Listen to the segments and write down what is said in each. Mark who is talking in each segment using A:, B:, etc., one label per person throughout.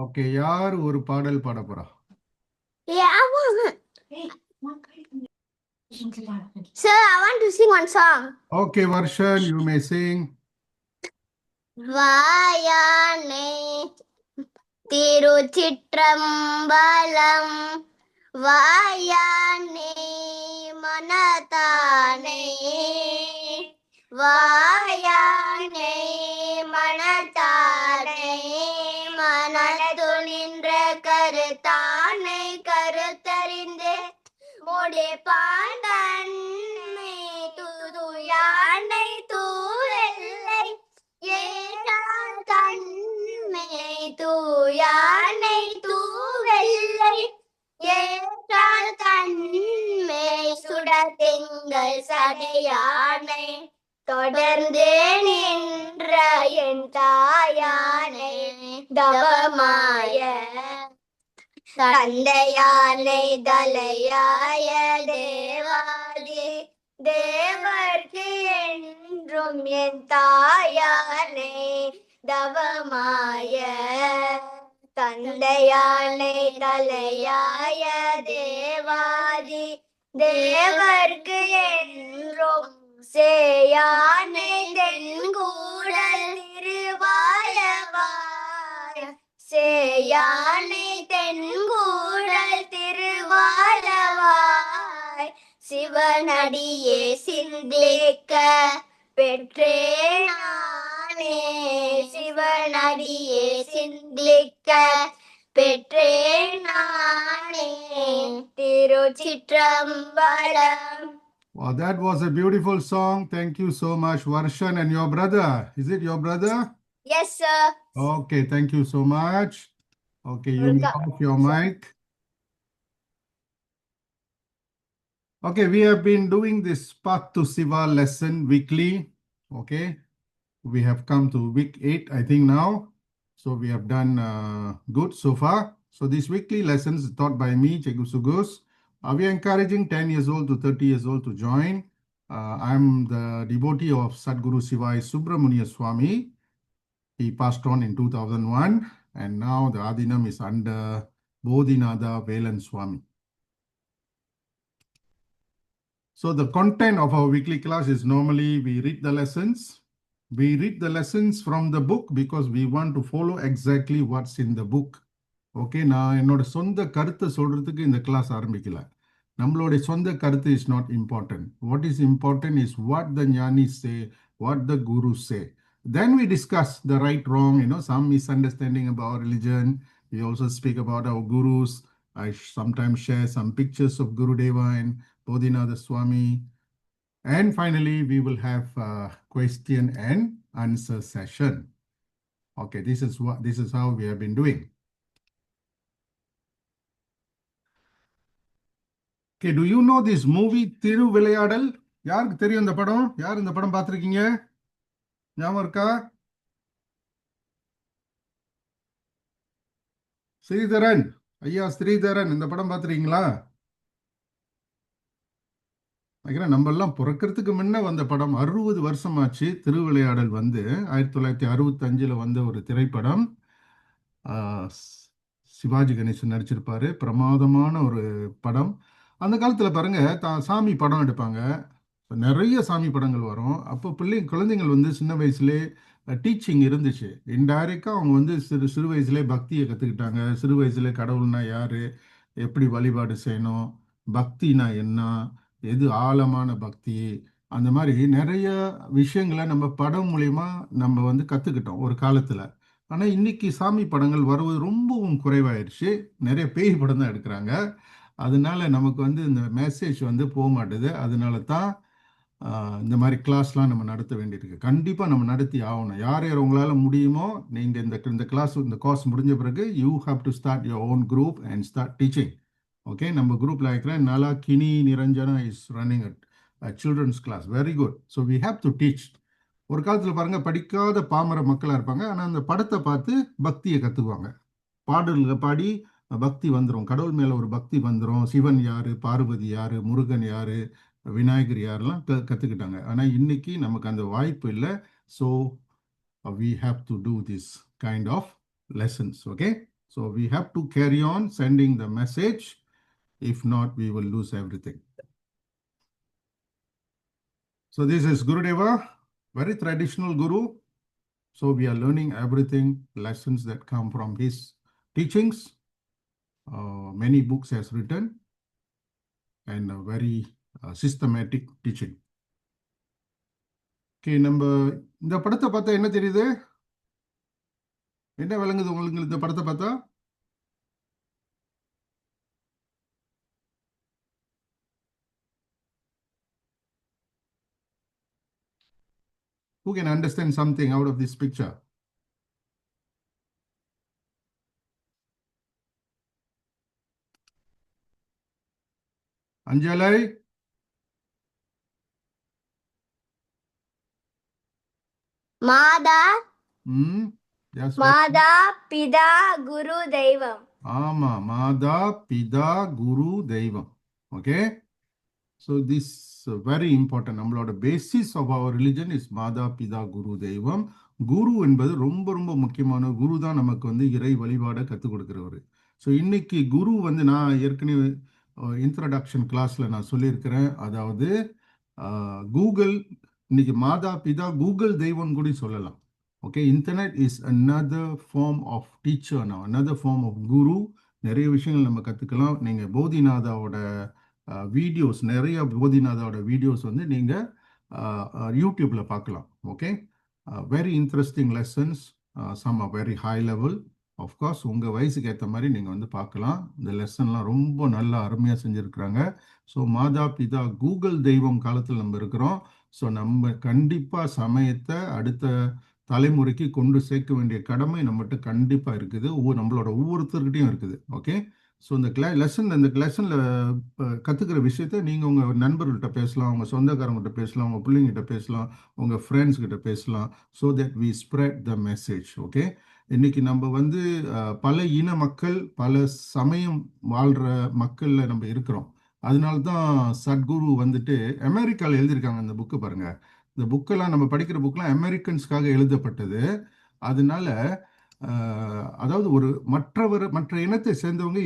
A: Okay, யார் ஒரு பாடல் பாட போறா?
B: Yeah, I want. Sir, I want to sing one song.
A: Okay, Varshan, you may sing.
B: வாயானே திருச்சிற்றம்பலம் வாயானே மனதானே வாயானே மனதானே மனது நின்ற கருத்தானை கருத்தறிந்தே முடி பாண்டன்மை துதுயானை தூரெல்லை ஏற்றால் தன்மை தூயானை தூவெல்லை ஏற்றால் தன்மை சுடத்திங்கள் சடையானை தொடர்ந்து நின்ற என் தாயானை தவமாய தந்தையானை தலையாய தேவாதி தேவர்க்கு என்றும் என் தாயானை தவமாய தந்தையானை தலையாய தேவாதி தேவர்க்கு என்றும் சேயானை தென்கூடல் திருவாலவாய சேயானை தென்கூடல் திருவாலவாய் சிவனடியே சிந்திக்க பெற்றேனானே சிவனடியே சிந்திக்க பெற்றேனானே திருச்சிற்றம்பலம்.
A: Wow, that was a beautiful song. Thank you so much, Varshan. And your brother, is it your brother?
B: Yes, sir.
A: Okay, thank you so much. Okay, you may off your mic. Okay, we have been doing this Path to Siva lesson weekly. Okay, we have come to week 8, I think now. So we have done good so far. So these weekly lessons taught by me, Chegu Sugus. We are encouraging 10 years old to 30 years old to join. I'm the devotee of Sadguru Sivai Subramaniya Swami. He passed on in 2001, and now the Adinam is under Bodhinada Velan Swami. So the content of our weekly class is normally we read the lessons. We read the lessons from the book because we want to follow exactly what's in the book. Okay, நான் என்னோட சொந்த கருத்தை சொல்றதுக்கு இந்த class ஆரம்பிக்கல. நம்மளுடைய சொந்த கருத்து is not important. What is important is what the jnanis say, what the gurus say. Then we discuss the right, wrong, some misunderstanding about religion. We also speak about our gurus. I sometimes share some pictures of Gurudeva and Bodhinada Swami. And finally, we will have a question and answer session. Okay, this is how we have been doing. Okay, do you know this movie Thiruvilayadal? யாருக்கு தெரியும் இந்த படம்? யார் இந்த படம் பார்த்திருக்கீங்க? ஞாபகம் இருக்கா? ஸ்ரீதரன், ஐயா ஸ்ரீதரன், இந்த படம் பார்த்திருக்கீங்களா? நம்ம எல்லாம் பிறக்கிறதுக்கு முன்ன வந்த படம். 60 வருஷமாச்சு திருவிளையாடல் வந்து. 1965 வந்த ஒரு திரைப்படம். சிவாஜி கணேசன் நடிச்சிருப்பாரு. பிரமாதமான ஒரு படம். அந்த காலத்தில் பாருங்க, சாமி படம் எடுப்பாங்க. நிறைய சாமி படங்கள் வரும். அப்போ குழந்தைங்கள் வந்து சின்ன வயசுலே டீச்சிங் இருந்துச்சு. இன்டைரக்டாக அவங்க வந்து சிறு வயசுலே பக்தியை கற்றுக்கிட்டாங்க. சிறு வயசுல கடவுள்னா யாரு, எப்படி வழிபாடு செய்யணும், பக்தினா என்ன, எது ஆழமான பக்தி, அந்த மாதிரி நிறைய விஷயங்களை நம்ம படம் மூலயமா நம்ம வந்து கற்றுக்கிட்டோம் ஒரு காலத்தில். ஆனால் இன்னைக்கு சாமி படங்கள் வருவது ரொம்பவும் குறைவாயிடுச்சு. நிறைய பேய் படம் தான் எடுக்கிறாங்க. அதனால நமக்கு வந்து இந்த மெசேஜ் வந்து போக மாட்டுது. அதனால தான் இந்த மாதிரி கிளாஸ்லாம் நம்ம நடத்த வேண்டியிருக்கு. கண்டிப்பாக நம்ம நடத்தி ஆகணும். யார் யார் உங்களால் முடியுமோ நீங்கள் இந்த கிளாஸ் இந்த கோர்ஸ் முடிஞ்ச பிறகு you have to start your own group and start teaching. Okay, நம்ம குரூப்பில் இருக்கிற நலா கினி Niranjana is running children's class. Very good. So we have to teach. ஒரு காலத்தில் பாருங்கள், படிக்காத பாமர மக்களாக இருப்பாங்க. ஆனால் அந்த படத்தை பார்த்து பக்தியை கற்றுக்குவாங்க. பாடல்கள் பாடி பக்தி வந்துடும். கடவுள் மேலே ஒரு பக்தி வந்துடும். சிவன் யார், பார்வதி யார், முருகன் யார், விநாயகர் யாரெல்லாம் கற்றுக்கிட்டாங்க. ஆனால் இன்னைக்கு நமக்கு அந்த வாய்ப்பு இல்லை. So we have to do this kind of lessons. Okay, So we have to carry on sending the message. If not, we will lose everything. So this is Gurudeva, very traditional Guru. So we are learning everything, lessons that come from his teachings. Many books has written and a very systematic teaching. Okay, நம்ம இந்த படத்தை பார்த்தா என்ன தெரியுது? என்ன விளங்குது உங்களுக்கு இந்த படத்தை பார்த்தா? Who can understand something out of this picture? Anjalai?
B: Mada,
A: Yes,
B: Mada, Pida, Guru, Devam.
A: ஆமா, மாதா பிதா குரு தெய்வம். Okay, so this very important. நம்மளோட basis of our religion is மாதா பிதா குரு தெய்வம். குரு என்பது ரொம்ப ரொம்ப முக்கியமான. குரு தான் நமக்கு வந்து இறை வழிபாடை கற்றுக் கொடுக்குறவர். ஸோ இன்னைக்கு குரு வந்து நான் ஏற்கனவே இன்ட்ரடக்ஷன் கிளாஸில் நான் சொல்லியிருக்கிறேன். அதாவது கூகுள் இன்னைக்கு மாதா பிதா கூகுள் தெய்வம் கூட சொல்லலாம். Okay, internet is another form of teacher now, another form of guru. நிறைய விஷயங்கள் நம்ம கற்றுக்கலாம். நீங்கள் போதிநாதாவோட வீடியோஸ், நிறைய போதிநாதாவோட வீடியோஸ் வந்து நீங்கள் யூடியூப்பில் பார்க்கலாம். Okay, very interesting lessons, some are very high level. Of course உங்கள் வயசுக்கு ஏற்ற மாதிரி நீங்கள் வந்து பார்க்கலாம். இந்த லெசன்லாம் ரொம்ப நல்லா அருமையாக செஞ்சுருக்குறாங்க. ஸோ மாதா பிதா கூகுள் தெய்வம் காலத்தில் நம்ம இருக்கிறோம். ஸோ நம்ம கண்டிப்பாக சமயத்தை அடுத்த தலைமுறைக்கு கொண்டு சேர்க்க வேண்டிய கடமை நம்மகிட்ட கண்டிப்பாக இருக்குது. நம்மளோட ஒவ்வொருத்தர்கிட்டையும் இருக்குது. ஓகே, ஸோ இந்த லெசனில் கற்றுக்கிற விஷயத்த நீங்கள் உங்கள் நண்பர்கள்ட்ட பேசலாம், உங்கள் சொந்தக்காரங்கிட்ட பேசலாம், உங்கள் பிள்ளைங்கிட்ட பேசலாம், உங்கள் ஃப்ரெண்ட்ஸ்கிட்ட பேசலாம். So that we spread the message. Okay, இன்னைக்கு நம்ம வந்து பல இன மக்கள், பல சமயம் வாழ்கிற மக்களில் நம்ம இருக்கிறோம். அதனால தான் சத்குரு வந்துட்டு அமெரிக்காவில் எழுதியிருக்காங்க. இந்த புக்கு பாருங்கள். இந்த புக்கெல்லாம் நம்ம படிக்கிற புக்கெலாம் அமெரிக்கன்ஸ்க்காக எழுதப்பட்டது. அதனால அதாவது ஒரு மற்ற இனத்தை சேர்ந்தவங்க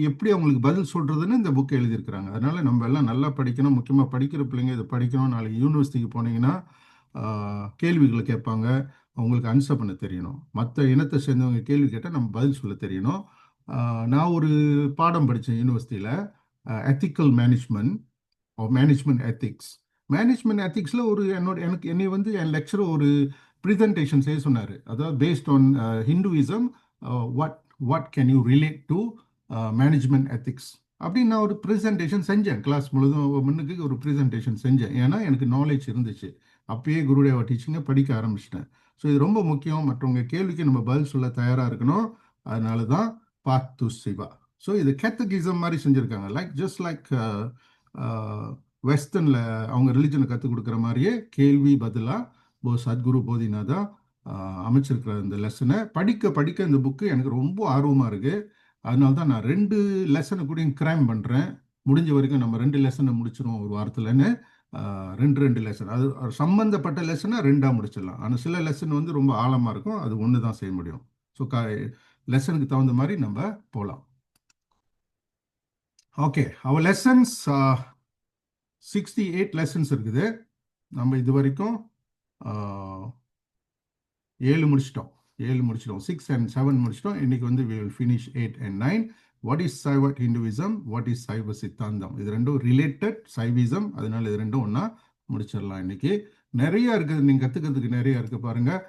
A: எப்படி அவங்களுக்கு பதில் சொல்கிறதுன்னு இந்த புக்கை எழுதியிருக்கிறாங்க. அதனால நம்ம எல்லாம் நல்லா படிக்கணும். முக்கியமாக படிக்கிற பிள்ளைங்க இதை படிக்கணும். நாளைக்கு யூனிவர்சிட்டிக்கு போனீங்கன்னா கேள்விகளை கேட்பாங்க, அவங்களுக்கு ஆன்சர் பண்ண தெரியணும். மற்ற இனத்தை சேர்ந்தவங்க கேள்வி கேட்டால் நம்ம பதில் சொல்ல தெரியணும். நான் ஒரு பாடம் படித்தேன் யூனிவர்சிட்டியில், எத்திக்கல் மேனேஜ்மெண்ட் எத்திக்ஸ். மேனேஜ்மெண்ட் எத்திக்ஸில் என்னை வந்து என் லெக்சர் ஒரு ப்ரெசன்டேஷன் செய்ய சொன்னார். அதாவது based on Hinduism, what can you relate to management ethics அப்படின்னு நான் ஒரு ப்ரெசன்டேஷன் செஞ்சேன். கிளாஸ் முழுதும் முன்னுக்கு ஒரு ப்ரெசன்டேஷன் செஞ்சேன். ஏன்னா எனக்கு நாலேஜ் இருந்துச்சு. அப்பயே குருடேவா டீச்சிங்கை படிக்க ஆரம்பிச்சிட்டேன். ஸோ இது ரொம்ப முக்கியம். மற்றவங்க கேள்விக்கு நம்ம பதில் சொல்ல தயாராக இருக்கணும். அதனால தான் பாத் டு சிவா. ஸோ இது கேத்தகிசம் மாதிரி செஞ்சுருக்காங்க. ஜஸ்ட் லைக் வெஸ்டர்னில் அவங்க ரிலிஜனை கற்றுக் கொடுக்குற மாதிரியே கேள்வி பதிலாக சத்குரு போதிநாதா அமைச்சிருக்கிற இந்த லெசனை படிக்க இந்த புக்கு எனக்கு ரொம்ப ஆர்வமாக இருக்குது. அதனால தான் நான் 2 லெசனை கூட கிரைம் பண்ணுறேன். முடிஞ்ச வரைக்கும் நம்ம 2 லெசனை முடிச்சிடுவோம் ஒரு வாரத்தில்னு. 2 லெசன், அது சம்பந்தப்பட்ட லெசனை 2ஆக முடிச்சிடலாம். ஆனால் சில லெசன் வந்து ரொம்ப ஆழமாக இருக்கும், அது ஒன்று தான் செய்ய முடியும். ஸோ லெசனுக்கு தகுந்த மாதிரி நம்ம போகலாம். ஓகே, அவர் லெசன்ஸ் 68 லெசன்ஸ் இருக்குது. நம்ம இது வரைக்கும் 7 முடிச்சிட்டோம். 6 and 7 முடிச்சிட்டோம். இன்னைக்கு வந்து we will finish 8 and 9. What is Saiva Hinduism? What is Saiva Siddhantam? இது ரெண்டும் ரிலேட்டட் சைவிசம். அதனால இது ரெண்டும் ஒன்றா முடிச்சிடலாம். இன்னைக்கு நிறைய இருக்குது, நீங்கள் கற்றுக்கிறதுக்கு நிறைய இருக்குது. பாருங்கள்,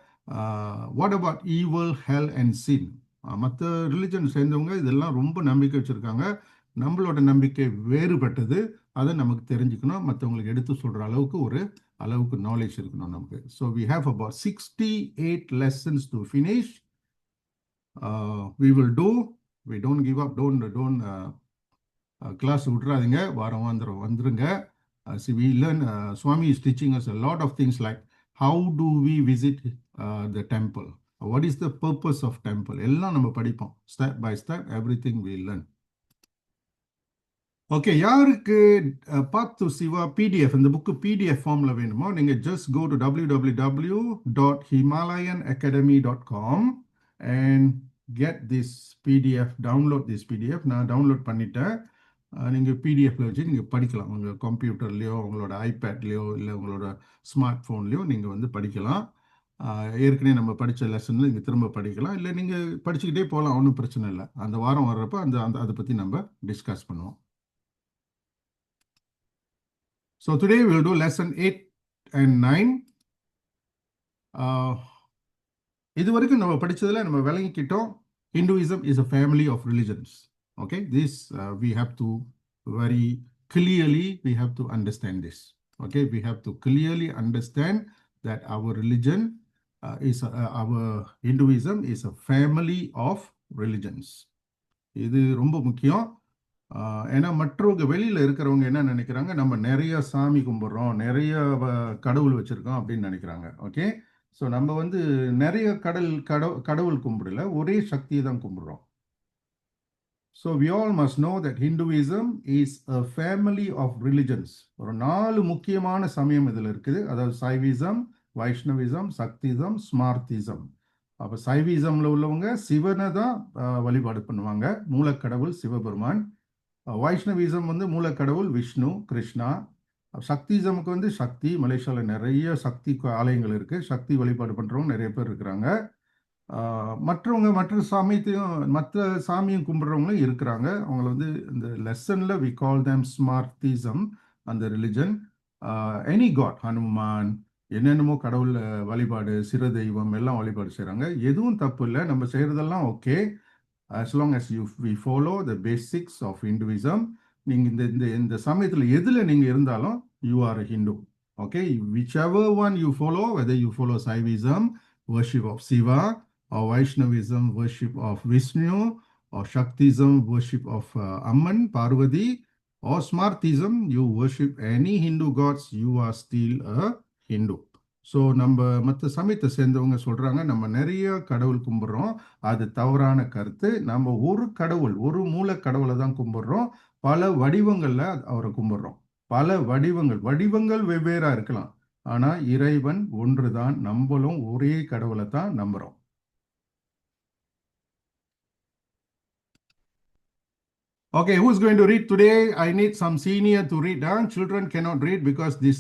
A: what about evil, hell and sin. மற்ற ரிலிஜன் சேர்ந்தவங்க இதெல்லாம் ரொம்ப நம்பிக்கை வச்சுருக்காங்க. நம்மளோட நம்பிக்கை வேறுபட்டது. அதை நமக்கு தெரிஞ்சுக்கணும். மற்றவங்களுக்கு எடுத்து சொல்கிற அளவுக்கு நாலேஜ் இருக்கணும் நமக்கு. So we have about 68 lessons to finish. We will do. We don't give up. Don't class விட்றாதீங்க. வாரம் வந்துருங்க. See, we learn, Swami is teaching us a lot of things like how do we visit the temple? What is the purpose of temple? எல்லாம் நம்ம படிப்போம். Step by step, everything we learn. Okay, யாருக்கு path to Siva PDF, இந்த book PDF ஃபார்மில் வேணுமோ நீங்கள் just go to www.himalayanacademy.com and get this PDF, download this PDF. நான் download பண்ணிட்டேன். நீங்கள் பிடிஎஃப்ல வச்சு நீங்கள் படிக்கலாம். உங்கள் கம்ப்யூட்டர்லேயோ உங்களோட ஐபேட்லேயோ இல்லை உங்களோட ஸ்மார்ட் ஃபோன்லேயோ நீங்கள் வந்து படிக்கலாம். ஏற்கனவே நம்ம படித்த லெசனில் நீங்கள் திரும்ப படிக்கலாம், இல்லை நீங்கள் படிச்சுக்கிட்டே போகலாம், ஒன்றும் பிரச்சனை இல்லை. அந்த வாரம் வர்றப்போ அதை பற்றி நம்ம டிஸ்கஸ் பண்ணுவோம். So today we will do lesson 8 and 9. இது வரைக்கும் நம்ம படிச்சதுல நம்ம விளங்கிக்கிட்டோம், Hinduism is a family of religions. Okay, this we have to very clearly we have to understand this. Okay, we have to clearly understand that our religion our Hinduism is a family of religions. இது ரொம்ப முக்கியம். ஏன்னா மற்றவங்க வெளியில் இருக்கிறவங்க என்ன நினைக்கிறாங்க, நம்ம நிறைய சாமி கும்பிட்றோம், நிறைய கடவுள் வச்சுருக்கோம் அப்படின்னு நினைக்கிறாங்க. ஓகே, ஸோ நம்ம வந்து நிறைய கடவுள் கும்பிடல, ஒரே சக்தியை தான் கும்பிட்றோம். So we all must know that Hinduism is a family of religions. ஒரு 4 முக்கியமான சமயம் இதில் இருக்குது. அதாவது சைவிசம், வைஷ்ணவிசம், சக்திசம், ஸ்மார்த்திசம். அப்போ சைவிசமில் உள்ளவங்க சிவனை தான் வழிபாடு பண்ணுவாங்க, மூலக்கடவுள் சிவபெருமான். வைஷ்ணவிசம் வந்து மூலக்கடவுள் விஷ்ணு கிருஷ்ணா. சக்திசமுக்கு வந்து சக்தி, மலேசியாவில் நிறைய சக்தி ஆலயங்கள் இருக்குது, சக்தி வழிபாடு பண்ணுறவங்க நிறைய பேர் இருக்கிறாங்க. மற்றவங்க மற்ற சாமியும் கும்பிட்றவங்களும் இருக்கிறாங்க. அவங்கள வந்து இந்த லெசனில் we call them ஸ்மார்த்திசம். அந்த ரிலிஜன் எனி காட், ஹனுமான், என்னென்னமோ கடவுள் வழிபாடு, சிறு தெய்வம் எல்லாம் வழிபாடு செய்கிறாங்க. எதுவும் தப்பு இல்லை, நம்ம செய்கிறதெல்லாம் okay, as long as we follow the basics of Hinduism. நீங்கள் இந்த சமயத்தில் எதில் நீங்கள் இருந்தாலும் you are a Hindu. Okay, whichever one you follow, whether you follow Saivism, worship of Shiva, or Vaishnavism, worship of Vishnu, or Shaktism, worship of Amman, Parvati, or Smartism, you worship any Hindu gods, you are still a Hindu. So நம்ம மற்ற சமயத்தை சேர்ந்தவங்க சொல்கிறாங்க நம்ம நிறைய கடவுள் கும்பிட்றோம், அது தவறான கருத்து. நம்ம ஒரு கடவுள், ஒரு மூல கடவுளை தான் கும்பிட்றோம், பல வடிவங்களில் அவரை கும்பிட்றோம். பல வடிவங்கள் வெவ்வேறாக இருக்கலாம், ஆனால் இறைவன் ஒன்று தான். நம்மளும் ஒரே கடவுளை தான் நம்புகிறோம். Okay, who's going to read today? I need some senior to read. Children cannot read because this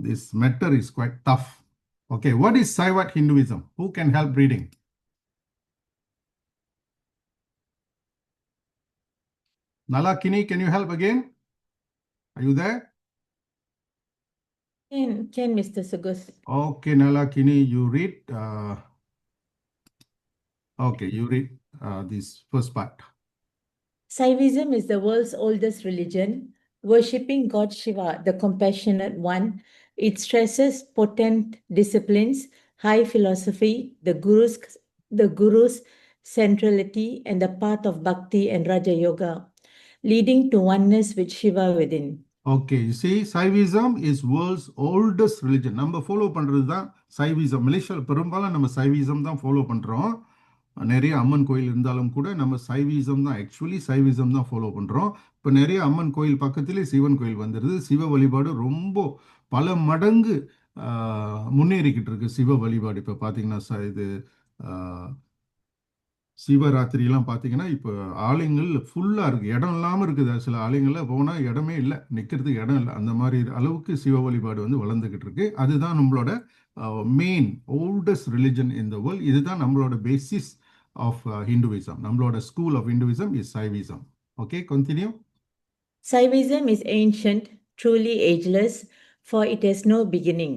A: this matter is quite tough. Okay, what is Saivat Hinduism? Who can help reading? Nalakini, can you help again? Are you there?
C: Can Mr. Sugus.
A: Okay, Nalakini, you read. Okay, you read this first part.
C: Saivism is the world's oldest religion, worshipping God Shiva, the compassionate one. It stresses potent disciplines, high philosophy, the guru's centrality, and the path of bhakti and Raja Yoga, leading to oneness with Shiva within.
A: Okay, you see, Saivism is world's oldest religion. நம்ம follow பண்ணுறது தான் சைவிசம். மலேசியாவில் பெரும்பாலும் நம்ம சைவிசம் தான் follow பண்ணுறோம். நிறைய அம்மன் கோயில் இருந்தாலும் கூட நம்ம சைவிசம் தான், ஆக்சுவலி சைவிசம் தான் ஃபாலோ பண்ணுறோம். இப்போ நிறைய அம்மன் கோயில் பக்கத்திலே சிவன் கோயில் வந்துடுது. சிவ வழிபாடு ரொம்ப பல மடங்கு முன்னேறிக்கிட்டு இருக்கு சிவ வழிபாடு. இப்போ பார்த்தீங்கன்னா இது சிவராத்திரிலாம் பார்த்தீங்கன்னா இப்போ ஆலயங்கள் ஃபுல்லாக இருக்குது, இடம் இல்லாமல் இருக்குது. சில ஆலயங்களில் போனால் இடமே இல்லை, நிற்கிறதுக்கு இடம் இல்லை. அந்த மாதிரி அளவுக்கு சிவ வழிபாடு வந்து வளர்ந்துக்கிட்டு இருக்கு. அதுதான் நம்மளோட main oldest religion in the world. இதுதான் நம்மளோட பேசிஸ் ஆஃப் Hinduism. நம்மளோட school of Hinduism is Saivism. Okay, continue.
C: Saivism is ancient, truly ageless, for it has no beginning.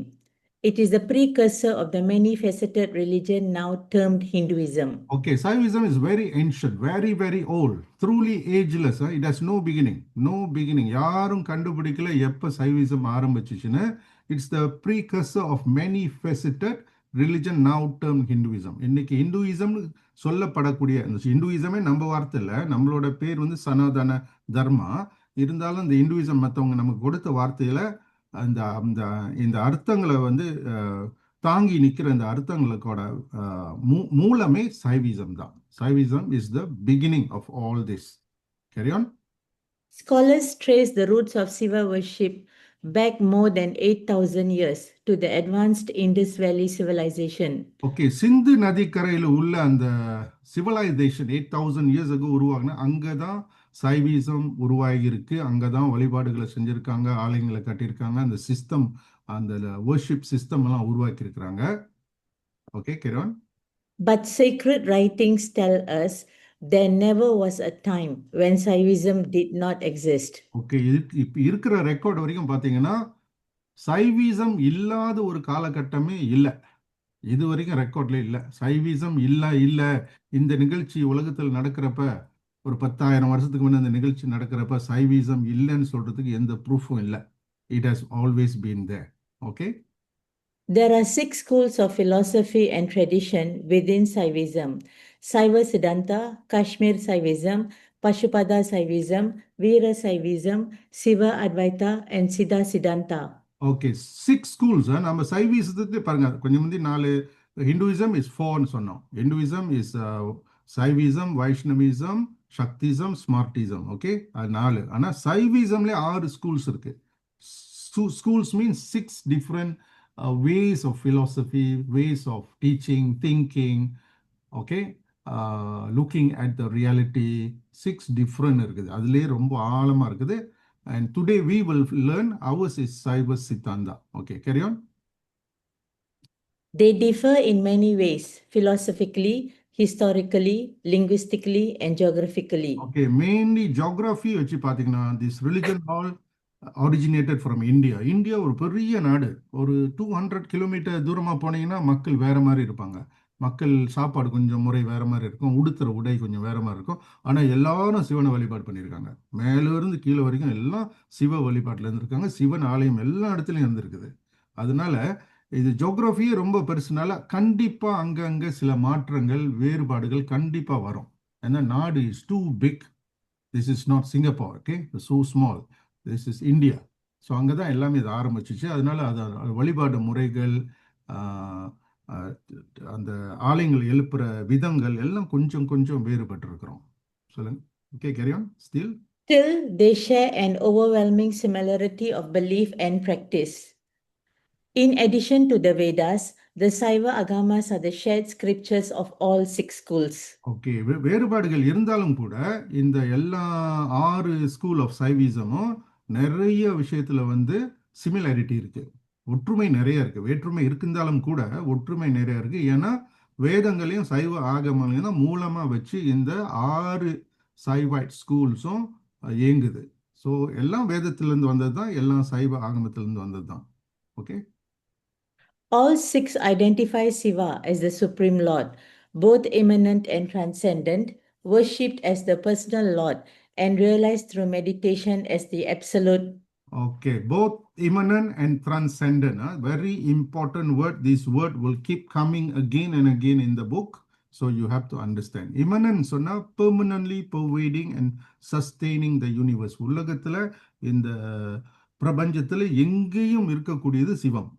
C: It is the precursor of the many-faceted religion now termed Hinduism.
A: Okay, Saivism is very ancient, very, very old, truly ageless. It has no beginning, no beginning. யாரும் கண்டுபிடிக்கல எப்போ Saivism ஆரம்பிச்சுச்சுன்னு. It's the precursor of many-faceted religion now termed Hinduism. இன்னைக்கு Hinduism சொல்லப்படக்கூடிய ஹிந்துயிசமே நம்ம வார்த்தை இல்லை, நம்மளோட பேர் வந்து சனாதன தர்மா. இருந்தாலும் இந்த ஹிந்துயிசம் மற்றவங்க நமக்கு கொடுத்த வார்த்தையில் இந்த அர்த்தங்களை வந்து தாங்கி நிற்கிற இந்த அர்த்தங்களுக்கோட மூலமே சைவிசம் தான். Saivism is the beginning of all this. Carry on.
C: Scholars trace the roots of Shiva worship back more than 8,000 years to the advanced Indus Valley civilization.
A: Okay, Sindhu நதிக்கரையில் உள்ள அந்த சிவிலைசேஷன் 8,000 இயர்ஸ் ago உருவாகின அங்கே தான் சைவிசம் உருவாகி இருக்கு. அங்கே தான் வழிபாடுகளை செஞ்சுருக்காங்க, ஆலயங்களை கட்டியிருக்காங்க, அந்த சிஸ்டம், அந்த வர்ஷிப் சிஸ்டம் எல்லாம் உருவாக்கி இருக்கிறாங்க. Okay, கேரோன்.
C: But sacred writings tell us there never was a time when Saivism did not exist.
A: Okay, இப்போ இருக்கிற ரெக்கார்ட் வரைக்கும் பார்த்தீங்கன்னா சைவிசம் இல்லாத ஒரு காலகட்டமே இல்லை. இது வரைக்கும் ரெக்கார்ட்ல இல்லை. சைவிசம் இல்லை இந்த நிகழ்ச்சி உலகத்தில் நடக்கிறப்ப, ஒரு 10,000 வருஷத்துக்கு முன்ன இந்த நிகழ்ச்சி நடக்கிறப்ப சைவிசம் இல்லைன்னு சொல்றதுக்கு எந்த ப்ரூஃபும் இல்லை. It has always been there. Okay,
C: There are 6 schools of philosophy and tradition within Saivism: Saiva Siddhanta, Kashmir Saivism, Pashupada Saivism, Veera Saivism, Siva Advaita, and Siddha Siddhanta.
A: Okay, 6 schools. நம்ம சைவிசத்தை பாருங்க, கொஞ்சம் முந்தி 4 ஹிந்துவிசம் இஸ் 4ன்னு சொன்னோம். Hinduism is Saivism, Vaishnavism, Shaktism, Smartism. Okay, அது 4. ஆனால் சைவிசம்ல 6 schools இருக்கு. Schools means 6 different ways of philosophy, ways of teaching, thinking, okay, looking at the reality. 6 different இருக்குது, அதுலேயே ரொம்ப ஆழமா இருக்குது. And today we will learn ours is Saiva Siddhanta. Okay, carry on.
C: They differ in many ways: philosophically, historically, linguistically, and geographically.
A: Okay, mainly geography வச்சு பார்த்தீங்கன்னா this religion all originated from India. India ஒரு பெரிய நாடு. ஒரு 200 kilometre தூரமாக போனீங்கன்னா மக்கள் வேற மாதிரி இருப்பாங்க. மக்கள் சாப்பாடு கொஞ்சம் முறை வேற மாதிரி இருக்கும், உடுத்துற உடை கொஞ்சம் வேற மாதிரி இருக்கும். ஆனால் எல்லாரும் சிவனை வழிபாடு பண்ணியிருக்காங்க. மேலேருந்து கீழே வரைக்கும் எல்லாம் சிவ வழிபாட்டில் இருந்திருக்காங்க. சிவன் ஆலயம் எல்லா இடத்துலையும் இருந்திருக்குது. அதனால இது ஜோக்ரஃபியே ரொம்ப பெருசுனால கண்டிப்பாக அங்கங்கே சில மாற்றங்கள், வேறுபாடுகள் கண்டிப்பாக வரும். ஏன்னா நாடு is too big. This is not Singapore. Okay, so small. This is India. So அங்கே தான் எல்லாமே இது ஆரம்பிச்சிச்சு. அதனால அது வழிபாடு முறைகள், அந்த ஆலயங்கள் எழுப்புற விதங்கள் எல்லாம் கொஞ்சம் கொஞ்சம் வேறுபட்டிருக்கிறோம். சொல்லுங்க. Okay, carry on. Still
C: they share an overwhelming similarity of belief and practice. In addition to the Vedas, the Saiva Agamas are the shared scriptures of all 6 schools.
A: Okay, வேறுபாடுகள் இருந்தாலும் கூட இந்த எல்லா 6 ஸ்கூல் ஆஃப் சைவிசமும் நிறைய விஷயத்துல similarity இருக்கு. ஒற்றுமை நிறைய இருக்கு. வேற்றுமை இருந்தாலும் கூட ஒற்றுமை நிறைய இருக்கு. ஏன்னா வேதங்களையும் சைவ ஆகமங்களையும் தான் மூலமா வச்சு இந்த 6 சைவைட் ஸ்கூல்ஸும் இயங்குது. ஸோ எல்லாம் வேதத்திலிருந்து வந்தது தான், எல்லாம் சைவ ஆகமத்திலிருந்து வந்தது தான். Okay,
C: All 6 identify Shiva as the Supreme Lord, both immanent and transcendent, worshipped as the personal Lord, and realized through meditation as the absolute.
A: Okay, both immanent and transcendent. Very important word. This word will keep coming again and again in the book. So you have to understand. Immanent சொன்னா permanently pervading and sustaining the universe. உலகத்துல இந்த பிரபஞ்சத்துல எங்கேயும் இருக்கக்கூடியது சிவம்.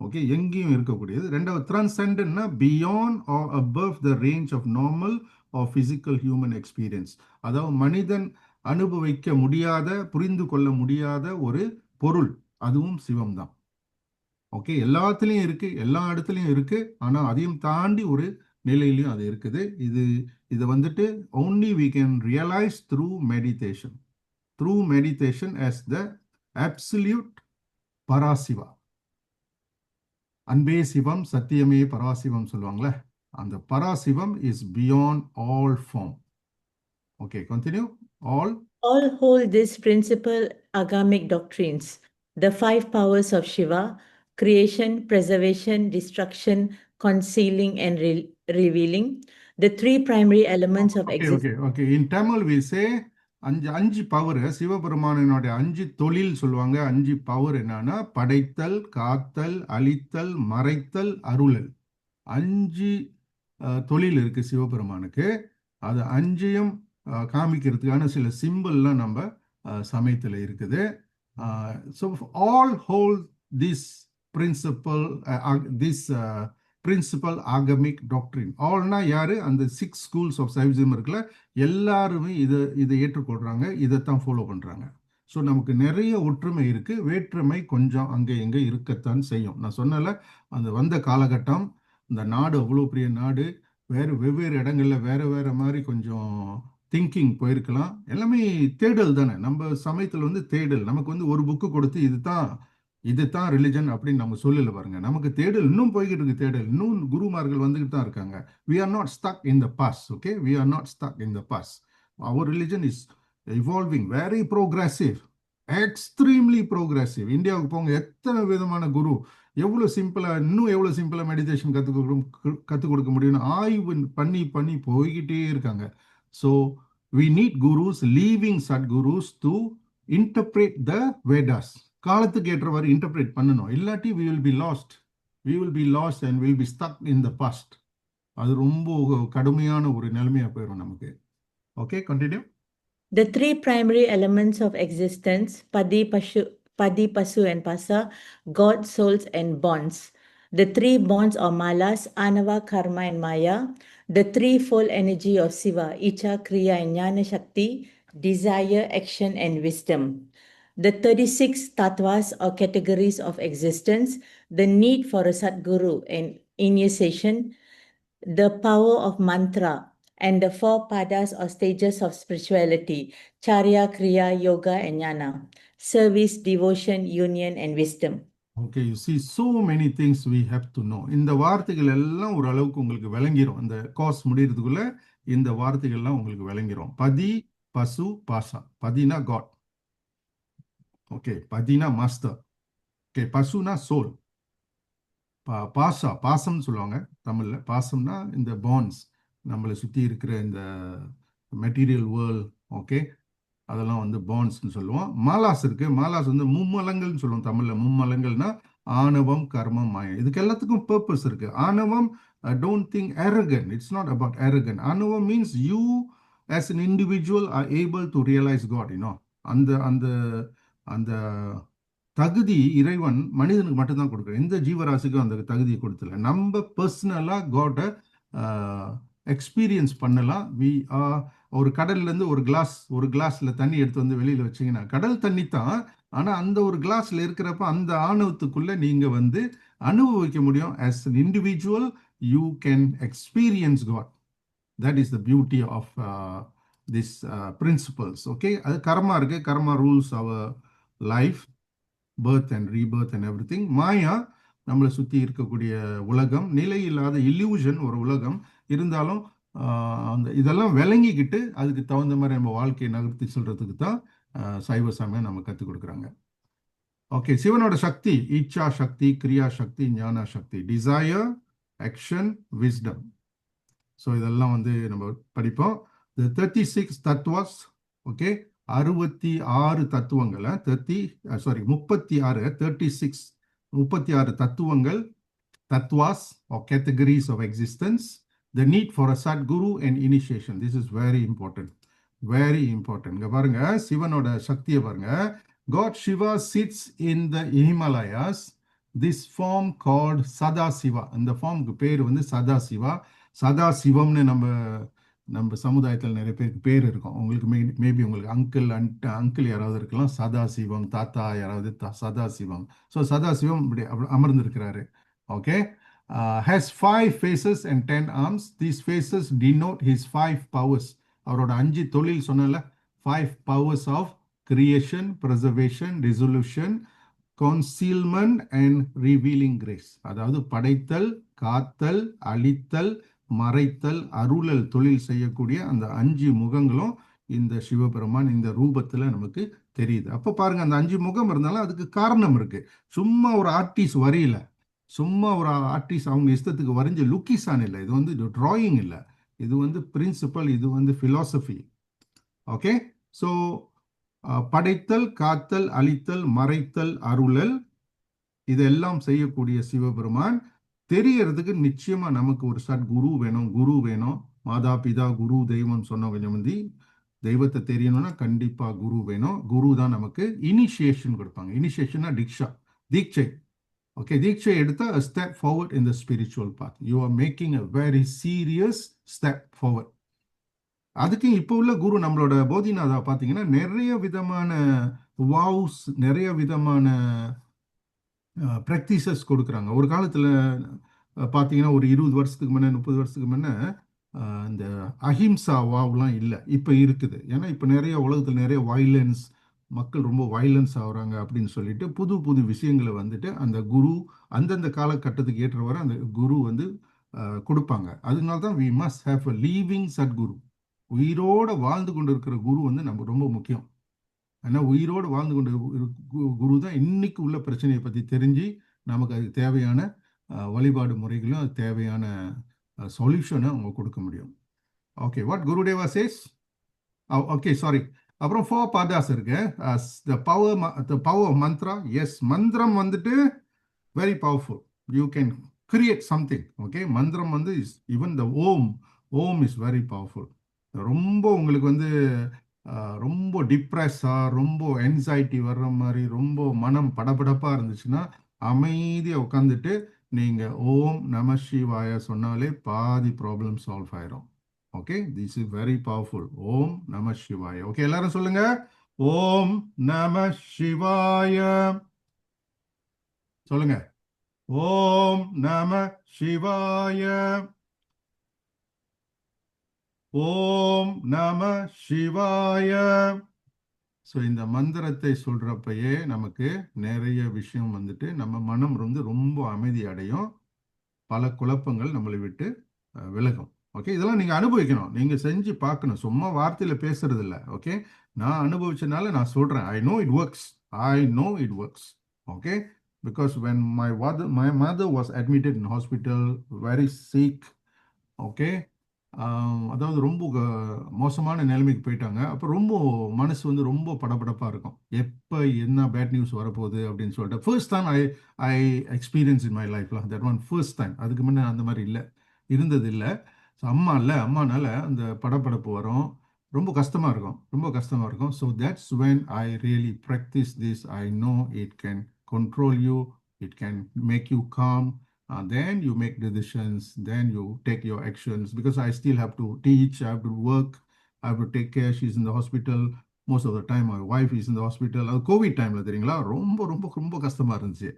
A: Okay, எங்கேயும் இருக்கக்கூடியது. ரெண்டாவது transcendentனா beyond or above the range of normal or physical human experience. அதாவது மனிதன் அனுபவிக்க முடியாத, புரிந்து கொள்ள முடியாத ஒரு பொருள், அதுவும் சிவம் தான். ஓகே, எல்லாத்துலேயும் இருக்கு, எல்லா இடத்துலையும் இருக்கு. ஆனால் அதையும் தாண்டி ஒரு நிலையிலையும் அது இருக்குது. இதை only we can realize through meditation. Through meditation as the absolute பராசிவா. அன்பே சிவம், சத்தியமே பராசிவம் சொல்லுவாங்களே, அந்த பராசிவம் is beyond all form. Okay, continue. All
C: hold these principal agamic doctrines: the 5 powers of Shiva: creation, preservation, destruction, concealing, and revealing; the 3 primary elements of existence.
A: Okay. In Tamil we say அஞ்சு power. சிவபெருமானினுடைய 5 தொழில் சொல்லுவாங்க. 5 power என்னன்னா படைத்தல், காத்தல், அழித்தல், மறைத்தல், அருளல். 5 தொழில் இருக்கு சிவபெருமானுக்கு. அது 5ஐயும் காமிக்கிறதுக்கான சில சிம்பிள்லாம் நம்ம சமயத்தில் இருக்குது. So all hold this principle agamic doctrine. ஆல்னா யாரு? அந்த 6 ஸ்கூல்ஸ் ஆஃப் சைவிசம் இருக்குல்ல, எல்லாருமே இதை ஏற்றுக்கொள்றாங்க, இதைத்தான் ஃபாலோ பண்றாங்க. ஸோ நமக்கு நிறைய ஒற்றுமை இருக்கு, வேற்றுமை கொஞ்சம் அங்கே எங்கே இருக்கத்தான் செய்யும். நான் சொன்னல, அந்த வந்த காலகட்டம், இந்த நாடு அவ்வளோ பெரிய நாடு, வெவ்வேறு இடங்கள்ல வேற வேற மாதிரி கொஞ்சம் திங்கிங் போயிருக்கலாம். எல்லாமே தேடல் தானே. நம்ம சமயத்தில் வந்து தேடல், நமக்கு வந்து ஒரு புக்கு கொடுத்து இதுதான் ரிலிஜன் அப்படின்னு நம்ம சொல்லல பாருங்க. நமக்கு தேடல் இன்னும் போய்கிட்டு இருக்கு. தேடல் இன்னும் குருமார்கள் வந்துகிட்டு தான் இருக்காங்க. we are not stuck in the past. Okay, we are not stuck in the past. Our religion is evolving, very progressive, extremely progressive. இந்தியாவுக்கு போங்க, எத்தனை விதமான குரு, எவ்வளவு சிம்பிளா மெடிடேஷன் கற்றுக் கொடுக்க முடியும்னு ஆய்வு பண்ணி பண்ணி போய்கிட்டே இருக்காங்க. So we need gurus, leaving Sadgurus to interpret the Vedas. காலத்துக்கு ஏற்றவாறு இன்டர்பிரேட் பண்ணணும். இல்லாட்டி we will be lost and we will be stuck in the past. அது ரொம்ப கடுமையான ஒரு நிலைமையா போயிடும் நமக்கு. Okay, continue.
C: The three primary elements of existence, Padi, Pasu and Pasa, God, souls and bonds. The three bonds or malas, Anava, Karma and Maya. The threefold energy of Shiva, Icha, Kriya and Jnana Shakti, desire, action and wisdom. The 36 tattvas or categories of existence, the need for a Sadguru and initiation, the power of mantra, and the four padas or stages of spirituality, Charya, Kriya, Yoga and Jnana, service, devotion, union and wisdom.
A: Okay, you see so many things we have to know. இந்த வார்த்தைகள் எல்லாம் ஒரு அளவுக்கு உங்களுக்கு விளங்கிரும். இந்த course முடியறதுக்குள்ள இந்த வார்த்தைகள் எல்லாம் உங்களுக்கு விளங்கிரும். பதி, பசு, பாசா. பதினா காட். ஓகே, பதினா மாஸ்டர். ஓகே, பசுனா சோல். பாசம்னு சொல்லுவாங்க தமிழ்ல. பாசம்னா இந்த பாண்ட்ஸ், நம்மளை சுற்றி இருக்கிற இந்த மெட்டீரியல் வேர்ல்ட். ஓகே, அதெல்லாம் வந்து பாண்ட்ஸ்ன்னு சொல்லுவோம். மாலாஸ் இருக்கு. மாலாஸ் வந்து மும்மலங்கள்னு சொல்லுவோம் தமிழ்ல. மும்மலங்கள்னா ஆணவம், கர்மம், மாயம். இதுக்கு எல்லாத்துக்கும் பர்பஸ் இருக்கு. ஆணவம், don't think arrogant. It's not about arrogant. ஆணவம் means you as an individual are able to realize God. அந்த அந்த அந்த தகுதி இறைவன் மனிதனுக்கு மட்டும்தான் கொடுக்குறேன். எந்த ஜீவராசிக்கும் அந்த தகுதியை கொடுத்துல. நம்ம பர்சனலா காட்டை எக்ஸ்பீரியன்ஸ் பண்ணலாம். ஒரு கடல்ல இருந்து ஒரு கிளாஸ்ல தண்ணி எடுத்து வந்து வெளியில வச்சீங்கன்னா கடல் தண்ணி தான். ஆனா அந்த ஒரு கிளாஸ்ல இருக்கிறப்ப அந்த ஆணவத்துக்குள்ள நீங்க வந்து அனுபவிக்க முடியும். as an individual you can experience God. that is the beauty of this principles. Okay, அது கர்மா இருக்கு. கர்மா rules our life, birth and rebirth and everything. மாயா நம்மளை சுற்றி இருக்கக்கூடிய உலகம், நிலை இல்லாத இல்யூஷன் ஒரு உலகம். இருந்தாலும் அந்த இதெல்லாம் விளங்கிக்கிட்டு அதுக்கு தகுந்த மாதிரி நம்ம வாழ்க்கையை நகர்த்தி சொல்றதுக்கு தான் சைவ சமயம் நம்ம கற்றுக் கொடுக்குறாங்க. ஓகே, சிவனோட சக்தி இச்சா சக்தி, கிரியா சக்தி, ஞான சக்தி, டிசையர், ஆக்ஷன், விஸ்டம். ஸோ இதெல்லாம் வந்து நம்ம படிப்போம். 36 தத்துவாஸ். ஓகே, 66 தத்துவங்களை 36 தத்துவங்கள், தத்வாஸ் or categories of existence. The need for a Sadguru and initiation. This is very important. Very important. இங்க பாருங்க, சிவனோட சக்தியை பாருங்க. God Shiva sits in the Himalayas. This form called Sadasiva. இந்த ஃபார்முக்கு பேர் வந்து சதாசிவா. சதாசிவம்னு நம்ம சமுதாயத்தில் நிறைய பேருக்கு பேர் இருக்கும். உங்களுக்கு மேபி உங்களுக்கு அங்கிள் யாராவது இருக்கலாம், சதாசிவம். தாத்தா யாராவது சதாசிவம். ஸோ சதாசிவம் இப்படி அமர்ந்திருக்கிறாரு. Okay, has 5 faces and 10 arms. These faces denote his 5 powers. அவரோட 5 தொழில் சொன்னல, 5 powers of creation, preservation, dissolution, concealment and revealing grace. அதாவது படைத்தல், காத்தல், அழித்தல், மறைத்தல், அருளல் தொழில் செய்யக்கூடிய அந்த 5 முகங்களும் இந்த சிவபெருமான் இந்த ரூபத்துல நமக்கு தெரியுது. அப்ப பாருங்க, அந்த 5 முகம் இருந்தாலும் அதுக்கு காரணம் இருக்கு. சும்மா ஒரு ஆர்டிஸ்ட் வரையில, சும்மா ஒரு ஆர்டிஸ்ட் அவங்க இஷ்டத்துக்கு வரைஞ்ச லுக்கிசான் இல்லை. இது வந்து டிராயிங் இல்லை. இது வந்து பிரின்சிபல், இது வந்து பிலாசபி. ஓகே, ஸோ படைத்தல், காத்தல், அழித்தல், மறைத்தல், அருளல், இதெல்லாம் செய்யக்கூடிய சிவபெருமான் தெரியறதுக்கு நிச்சயமா நமக்கு ஒரு குரு வேணும். மாதா பிதா குரு தெய்வம் சொன்ன கொஞ்சம் வந்து தெய்வத்தை தெரியணும்னா கண்டிப்பா குரு வேணும். குரு தான் நமக்கு இனிஷியேஷன் கொடுப்பாங்க. இனிஷியேஷன்னா தீட்சை. ஓகே, தீட்சை எடுத்தா a step forward in the spiritual path. You are making a very serious step forward. அதுக்கு இப்போ உள்ள குரு நம்மளோட போதிநாதா பார்த்தீங்கன்னா நிறைய விதமான வாவ்ஸ் நிறைய விதமான ப்ராக்டிசஸ் கொடுக்குறாங்க. ஒரு காலத்தில் பார்த்தீங்கன்னா ஒரு 20 வருஷத்துக்கு முன்னே 30 வருஷத்துக்கு முன்னே இந்த அஹிம்சா வாவ்லாம் இல்லை, இப்போ இருக்குது. ஏன்னா இப்போ நிறைய உலகத்தில் நிறைய வைலன்ஸ், மக்கள் ரொம்ப வைலன்ஸ் ஆகுறாங்க அப்படின்னு சொல்லிட்டு புது புது விஷயங்களை வந்துட்டு அந்த குரு அந்தந்த காலகட்டத்துக்கு ஏற்றவாறு அந்த குரு வந்து கொடுப்பாங்க. அதனால தான் we must have a living Sadhguru. உயிரோட வாழ்ந்து கொண்டு இருக்கிற குரு வந்து நம்ம ரொம்ப முக்கியம். ஏன்னா உயிரோடு வாழ்ந்து கொண்டு குரு தான் இன்னைக்கு உள்ள பிரச்சனையை பற்றி தெரிஞ்சு நமக்கு அது தேவையான வழிபாடு முறைகளும் அது தேவையான சொல்யூஷனை அவங்க கொடுக்க முடியும். Okay, what Gurudeva chase. Okay, sorry. அப்புறம் 4 பாதாஸ் இருக்கு. The power Mantra. எஸ், மந்திரம் வந்துட்டு very powerful. You can create something. Okay, மந்திரம் வந்து even the Om is very powerful. ரொம்ப உங்களுக்கு வந்து ரொம்ப டிப்ரெஸ்ஸாக, ரொம்ப என்சைட்டி வர்ற மாதிரி, ரொம்ப மனம் படபடப்பாக இருந்துச்சுன்னா அமைதியாக உட்காந்துட்டு நீங்கள் ஓம் நம சிவாய சொன்னாலே பாதி ப்ராப்ளம் சால்வ் ஆயிரும். Okay, this is very powerful. ஓம் நம சிவாய. ஓகே, எல்லாரும் சொல்லுங்க, ஓம் நம சிவாய. சொல்லுங்க, ஓம் நம சிவாய. ஓம் நம சிவாய. ஸோ இந்த மந்திரத்தை சொல்றப்பயே நமக்கு நிறைய விஷயம் வந்துட்டு நம்ம மனம் வந்து ரொம்ப அமைதி அடையும், பல குழப்பங்கள் நம்மளை விட்டு விலகும். ஓகே, இதெல்லாம் நீங்க அனுபவிக்கணும், நீங்க செஞ்சு பார்க்கணும், சும்மா வார்த்தையில பேசுறது இல்லை. ஓகே, நான் அனுபவிச்சனால நான் சொல்றேன். ஐ know it works. Okay, because when my mother was admitted in hospital very sick. Okay, அதாவது ரொம்ப மோசமான நிலைமைக்கு போயிட்டாங்க. அப்போ ரொம்ப மனசு வந்து ரொம்ப படபடப்பாக இருக்கும், எப்போ என்ன பேட் நியூஸ் வரப்போகுது அப்படின்னு சொல்லிட்டு. First time I experience in my லைஃப்ல தட் ஒன் ஃபர்ஸ்ட் டைம். அதுக்கு முன்னே அந்த மாதிரி இருந்தது இல்லை. ஸோ அம்மானால அந்த படபடப்பு வரும், ரொம்ப கஷ்டமாக இருக்கும். So that's when I really practise this. I know it can control you, it can make you calm. Then you make decisions, then you take your actions, because I still have to teach, I have to work, I have to take care. She's in the hospital most of the time. My wife is in the hospital. COVID time la theriyங்களா, ரொம்ப கஷ்டமா இருந்துச்சு.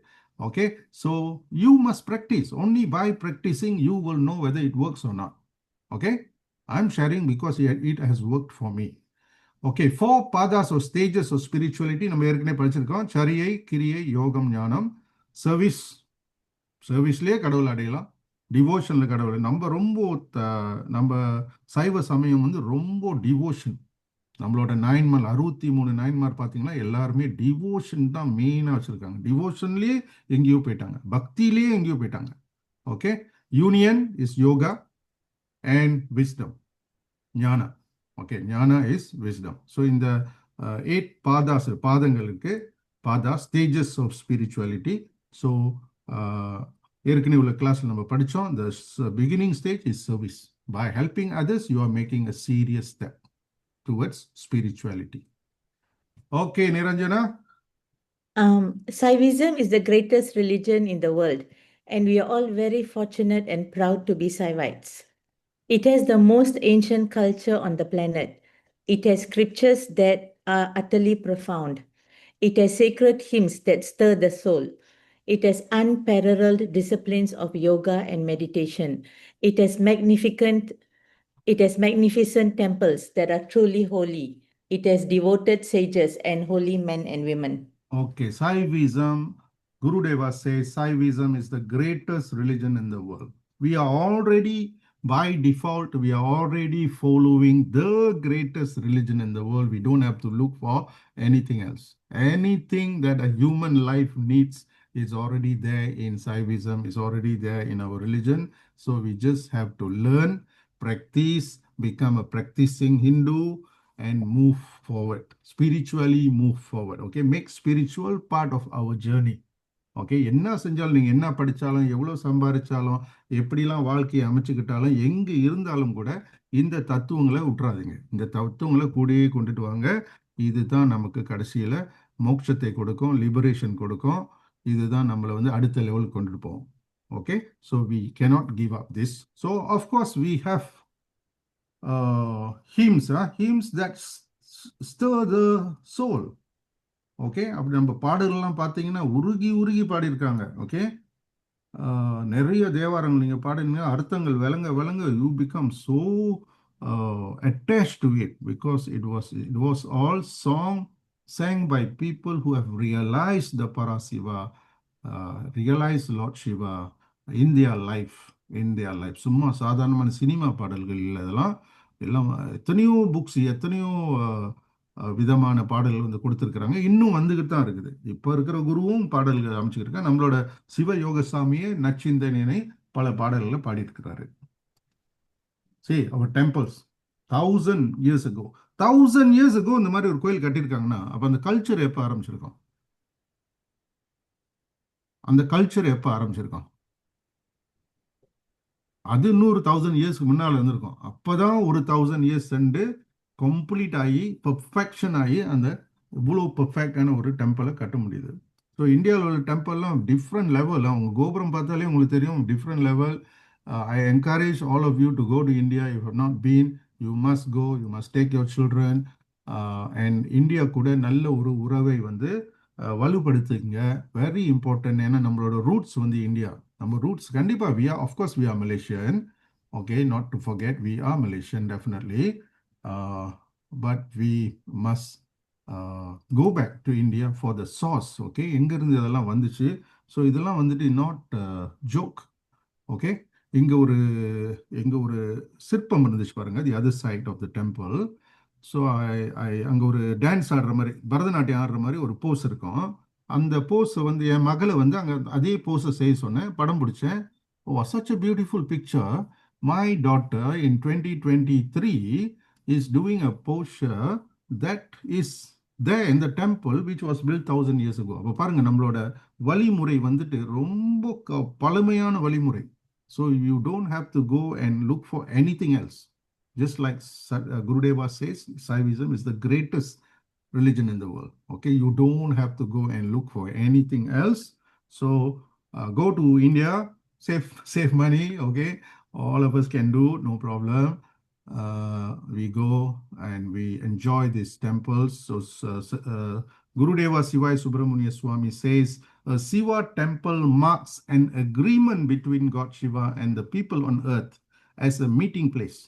A: Okay, so you must practice. Only by practicing you will know whether it works or not. Okay, I'm sharing because it has worked for me. Okay, 4 pathas or stages of spirituality நம்ம ஏற்கனவே படிச்சிருக்கோம். சரியை, கிரியை, யோகம், ஞானம். சர்வீஸ்லேயே கடவுள் அடையலாம், டிவோஷனில் கடவுள். நம்ம சைவ சமயம் வந்து ரொம்ப டிவோஷன். நம்மளோட 63 நாயன்மார் பார்த்தீங்கன்னா எல்லாருமே டிவோஷன் தான் மெயினாக வச்சுருக்காங்க. டிவோஷன்லேயே எங்கேயோ போயிட்டாங்க, பக்தியிலேயே எங்கேயோ போயிட்டாங்க. Okay, union is yoga and wisdom, jnana. Okay, jnana is wisdom. So இந்த 8 பாதங்களுக்கு பாதா ஸ்டேஜஸ் ஆஃப் ஸ்பிரிச்சுவாலிட்டி. ஸோ ஏற்கனவே உள்ள கிளாஸ்ல நம்ம படித்தோம், the beginning stage is service. By helping others, you are making a serious step towards spirituality. Okay, Niranjana.
C: Saivism is the greatest religion in the world, and we are all very fortunate and proud to be Saivites. It has the most ancient culture on the planet. It has scriptures that are utterly profound. It has sacred hymns that stir the soul. It has unparalleled disciplines of yoga and meditation. It has magnificent temples that are truly holy. It has devoted sages and holy men and women.
A: Okay, Saivism, Gurudeva says Saivism is the greatest religion in the world. We are already, by default, we are already following the greatest religion in the world. We don't have to look for anything else. Anything that a human life needs is already there in Saivism, is already there in our religion. So we just have to learn, practice, become a practicing Hindu, and move forward, spiritually move forward. Okay, make spiritual part of our journey. Okay, என்ன செஞ்சாலும், நீங்கள் என்ன படித்தாலும், எவ்வளோ சம்பாதிச்சாலும், எப்படிலாம் வாழ்க்கையை அமைச்சுக்கிட்டாலும், எங்கே இருந்தாலும் கூட இந்த தத்துவங்களை விட்டுறாதீங்க. இந்த தத்துவங்களை கூடயே கொண்டுட்டு வாங்க. இதுதான் நமக்கு கடைசியில் மோட்சத்தை கொடுக்கும், லிபரேஷன் கொடுக்கும். இதுதான் நம்மளை வந்து அடுத்த லெவலுக்கு கொண்டுட்டு போவோம். Okay, so we cannot give up this. So of course we have hymns that stir the soul. Okay, அப்படி நம்ம பாடல்கள்லாம் பார்த்தீங்கன்னா உருகி உருகி பாடியிருக்காங்க. ஓகே, நிறைய தேவாரங்கள் நீங்கள் பாடினீங்க, அர்த்தங்கள் விளங்க விளங்க you become so attached to it because it was all song sang by people who have realized the Parasiva, realized Lord Shiva in their life, சும்மா சாதாரணமான சினிமா பாடல்கள் இல்லை இதெல்லாம். எல்லாம் எத்தனையோ புக்ஸ், எத்தனையோ விதமான பாடல்கள் வந்து கொடுத்துருக்குறாங்க, இன்னும் வந்துக்கிட்டு தான் இருக்குது. இப்போ இருக்கிற குருவும் பாடல்கள் அமைச்சுக்கிட்டு நம்மளோட சிவ யோகசாமியே நச்சிந்தனை பல பாடல்களை பாடியிருக்கிறாரு. சரி, அவர் temples 1000 years ago, 1000 years ago இந்த மாதிரி ஒரு கோயில் கட்டியிருக்காங்கன்னா அப்போ அந்த கல்ச்சர் எப்போ ஆரம்பிச்சிருக்கோம்? அது இன்னொரு 1000 இயர்ஸ்க்கு முன்னால் இருந்திருக்கும். அப்போதான் ஒரு 1000 இயர்ஸ் சென்று கம்ப்ளீட் ஆகி பெர்ஃபெக்ஷன் ஆகி அந்த இவ்வளோ பெர்ஃபெக்டான ஒரு டெம்பிளை கட்ட முடியுது. ஸோ இந்தியாவில் உள்ள டெம்பிள்லாம் டிஃப்ரெண்ட் லெவல். அவங்க கோபுரம் பார்த்தாலே உங்களுக்கு தெரியும், different level. I encourage all of you to go to India. If have not been, you must go, you must take your children. And India கூட நல்ல ஒரு உறவை வந்து வலுப்படுத்துங்க, வெரி இம்பார்ட்டன்ட். ஏன்னா நம்மளோட ரூட்ஸ் வந்து இந்தியா. நம்ம ரூட்ஸ் கண்டிப்பாக we are Malaysian, okay, not to forget we are Malaysian definitely, but we must go back to India for the source, okay, எங்கிருந்து இதெல்லாம் வந்துச்சு. ஸோ இதெல்லாம் வந்துட்டு நாட் ஜோக், ஓகே. இங்கே ஒரு சிற்பம் இருந்துச்சு பாருங்க, the other side of the temple. So அங்கே ஒரு டான்ஸ் ஆடுற மாதிரி, பரதநாட்டியம் ஆடுற மாதிரி ஒரு போஸ் இருக்கும். அந்த போஸை வந்து என் மகளை வந்து அங்கே அதே போஸை செய்ய சொன்னேன், படம் பிடிச்சேன். ஓ, such a beautiful picture. My daughter in 2023 is doing a posture that is there in the temple which was built 1000 years ago. அப்போ பாருங்க, நம்மளோட வழிமுறை வந்துட்டு ரொம்ப பழமையான வழிமுறை. So you don't have to go and look for anything else. Just like Gurudeva says, Saivism is the greatest religion in the world. Okay, you don't have to go and look for anything else. So go to India, save money. Okay, all of us can do, no problem. We go and we enjoy these temples. So Gurudeva Sivai Subramania Swami says, a Siva temple marks an agreement between God Shiva and the people on earth as a meeting place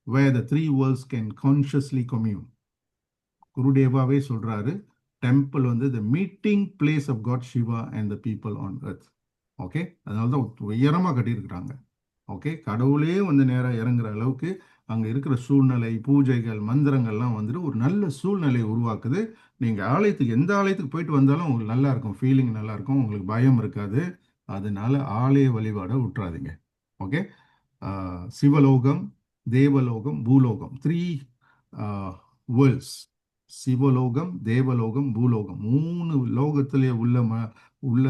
A: where the three worlds can consciously commune. குருதேவாவே சொல்றாரு, temple வந்து the meeting place of God Shiva and the people on earth. Okay, அதனால தான் உயரமாக கட்டியிருக்கிறாங்க. Okay, கடவுளே வந்து நேராக இறங்குற அளவுக்கு அங்கே இருக்கிற சூழ்நிலை, பூஜைகள், மந்திரங்கள்லாம் வந்துட்டு ஒரு நல்ல சூழ்நிலையை உருவாக்குது. நீங்கள் எந்த ஆலயத்துக்கு போயிட்டு வந்தாலும் உங்களுக்கு நல்லா இருக்கும், ஃபீலிங் நல்லா இருக்கும், உங்களுக்கு பயம் இருக்காது. அதனால ஆலய வழிபாட விட்டுறாதீங்க. ஓகே, சிவலோகம், தேவலோகம், பூலோகம், 3 வேர்ல்ட்ஸ். சிவலோகம், தேவலோகம், பூலோகம், 3 லோகத்திலே உள்ள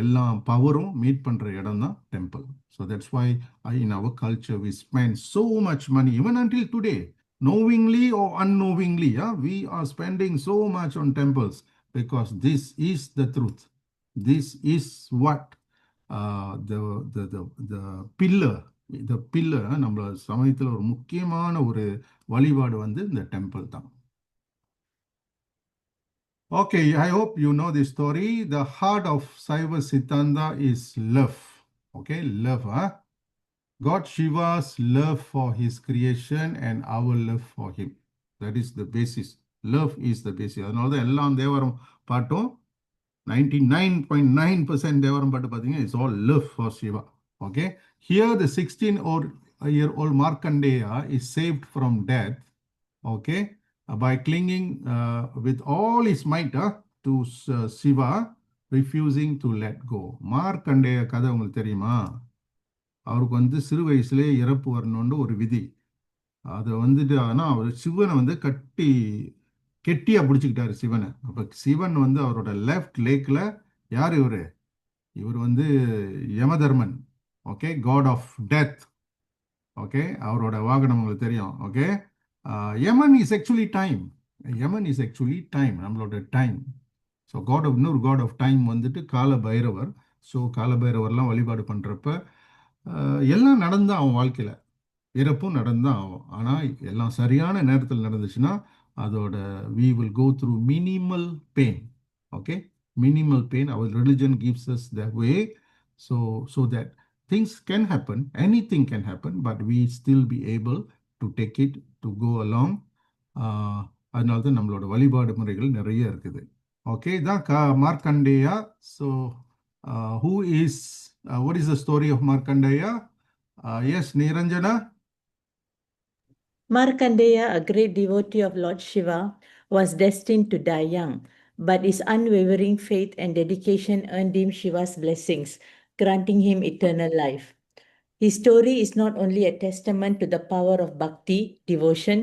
A: எல்லா பவரும் மீட் பண்ற இடம் தான் temple. So that's why in our culture we spend so much money, even until today, knowingly or unknowingly, we are spending so much on temples because this is the truth. This is what the pillar நம்ம சமயத்தில் ஒரு முக்கியமான ஒரு வழிபாடு வந்து இந்த temple தான். Okay, I hope you know this story. The heart of Saiva Siddhanta is love. Okay, love. God Shiva's love for his creation and our love for him. That is the basis. Love is the basis. அதனால தான் எல்லாம் தேவாரம் பாட்டும் 99.9% தேவாரம் பாட்டு பார்த்தீங்கன்னா it's all love for Shiva. Okay, here the 16-year-old Markandeya is saved from death. Okay, by clinging with all his might to Shiva, refusing to let go. Markandeya கதை உங்களுக்கு தெரியுமா? அவருக்கு வந்து சிறு வயசுலே இறப்பு வரணும்னு ஒரு விதி. அதை வந்துட்டு ஆனால் அவர் சிவனை வந்து கெட்டியாக பிடிச்சிக்கிட்டாரு சிவனை. அப்போ சிவன் வந்து அவரோட லெஃப்ட் லேக்கில் யார் இவர் வந்து Yamadharman. Okay, god of death. Okay, அவரோட வாகனம் உங்களுக்கு தெரியும். Okay, Yaman is actually time. Yaman is actually time, நம்மளோட டைம். ஸோ இன்னொரு காட் ஆஃப் டைம் வந்துட்டு கால பைரவர். ஸோ கால பைரவர்லாம் வழிபாடு பண்ணுறப்ப எல்லாம் நடந்தான் அவன் வாழ்க்கையில், இறப்பும் நடந்தான் ஆகும். ஆனால் எல்லாம் சரியான நேரத்தில் நடந்துச்சுன்னா அதோட we will go through minimal pain. Okay, minimal pain. Our religion gives us that way, so that things can happen, anything can happen, but we still be able to take it to go along. அதனால தான் நம்மளோட வழிபாடு முறைகள் நிறைய இருக்குது. Okay, தான் Markandeya. So who is what is the story of Markandeya? Yes, Niranjana.
C: Markandeya, a great devotee of Lord Shiva, was destined to die young, but his unwavering faith and dedication earned him Shiva's blessings, granting him eternal life. His story is not only a testament to the power of bhakti, devotion,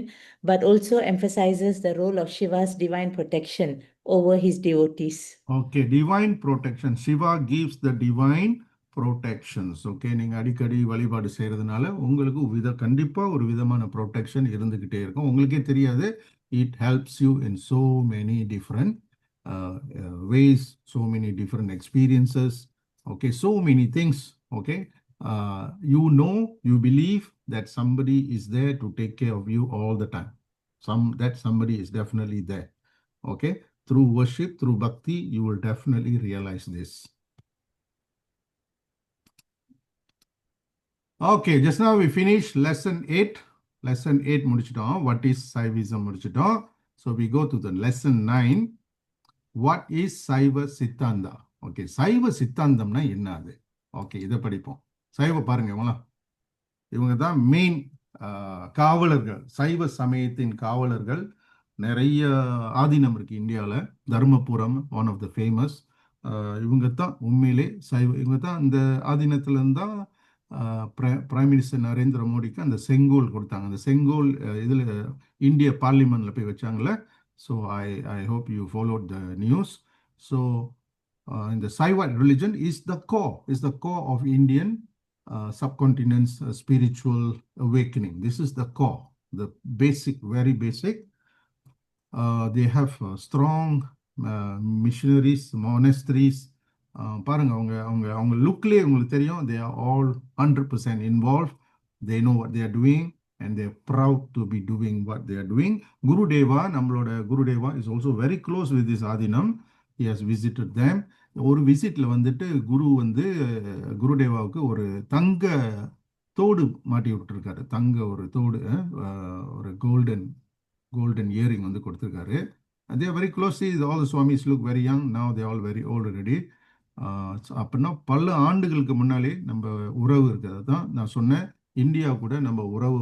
C: but also emphasizes the role of Shiva's divine protection over his devotees.
A: Okay, divine protection. Shiva gives the divine protections. Okay, நீங்க அடிக்கடி வழிபாடு செய்யறதுனால உங்களுக்கு கண்டிப்பா ஒரு விதமான protection இருந்துகிட்டே இருக்கும். உங்களுக்கே தெரியாது, it helps you in so many different ways, so many different experiences. Okay, so many things. Okay, you believe that somebody is there to take care of you all the time. That somebody is definitely there. Okay, through worship, through bhakti, you will definitely realize this. Okay, just now we finished lesson 8. Lesson 8 முடிச்சிட்டோம். What is Saivism முடிச்சிட்டோம். So we go to the lesson 9. What is Saiva Siddhanta? Okay, Saiva சித்தாந்தம்னா என்ன அது? Okay, இதை படிப்போம். சைவ பாருங்க இவங்க தான் மெயின் காவலர்கள், சைவ சமயத்தின் காவலர்கள். நிறைய ஆதீனம் இருக்கு இந்தியாவில். Dharmapuram one of the famous. இவங்க தான் உண்மையிலே இவங்க தான் இந்த ஆதீனத்திலேருந்து தான் பிரைம் மினிஸ்டர் நரேந்திர மோடிக்கு அந்த செங்கோல் கொடுத்தாங்க. அந்த செங்கோல் இதில் இந்திய பார்லிமெண்ட்டில் போய் வச்சாங்களே. So I hope you followed the news. So in the Saivite religion is the core of Indian subcontinent's spiritual awakening. This is the core, the basic, very basic. They have strong missionaries, monasteries. பாருங்க அவங்க லுக்லேயே உங்களுக்கு தெரியும், they are all 100% involved. They know what they are doing and they are proud to be doing what they are doing. Gurudeva, நம்மளோட Gurudeva is also very close with this Adinam. He has visited them. ஒரு விசிட்ல வந்துட்டு குருதேவாவுக்கு ஒரு தங்க தோடு மாட்டி விட்டுருக்காரு. தங்க ஒரு தோடு, ஒரு கோல்டன் இயரிங் கொடுத்துருக்காரு. They are very close. All the Swamis look very young. Now they are all very old already. அப்படின்னா பல ஆண்டுகளுக்கு முன்னாலே நம்ம உறவு இருக்கிறது தான் நான் சொன்னேன். இந்தியா கூட நம்ம உறவு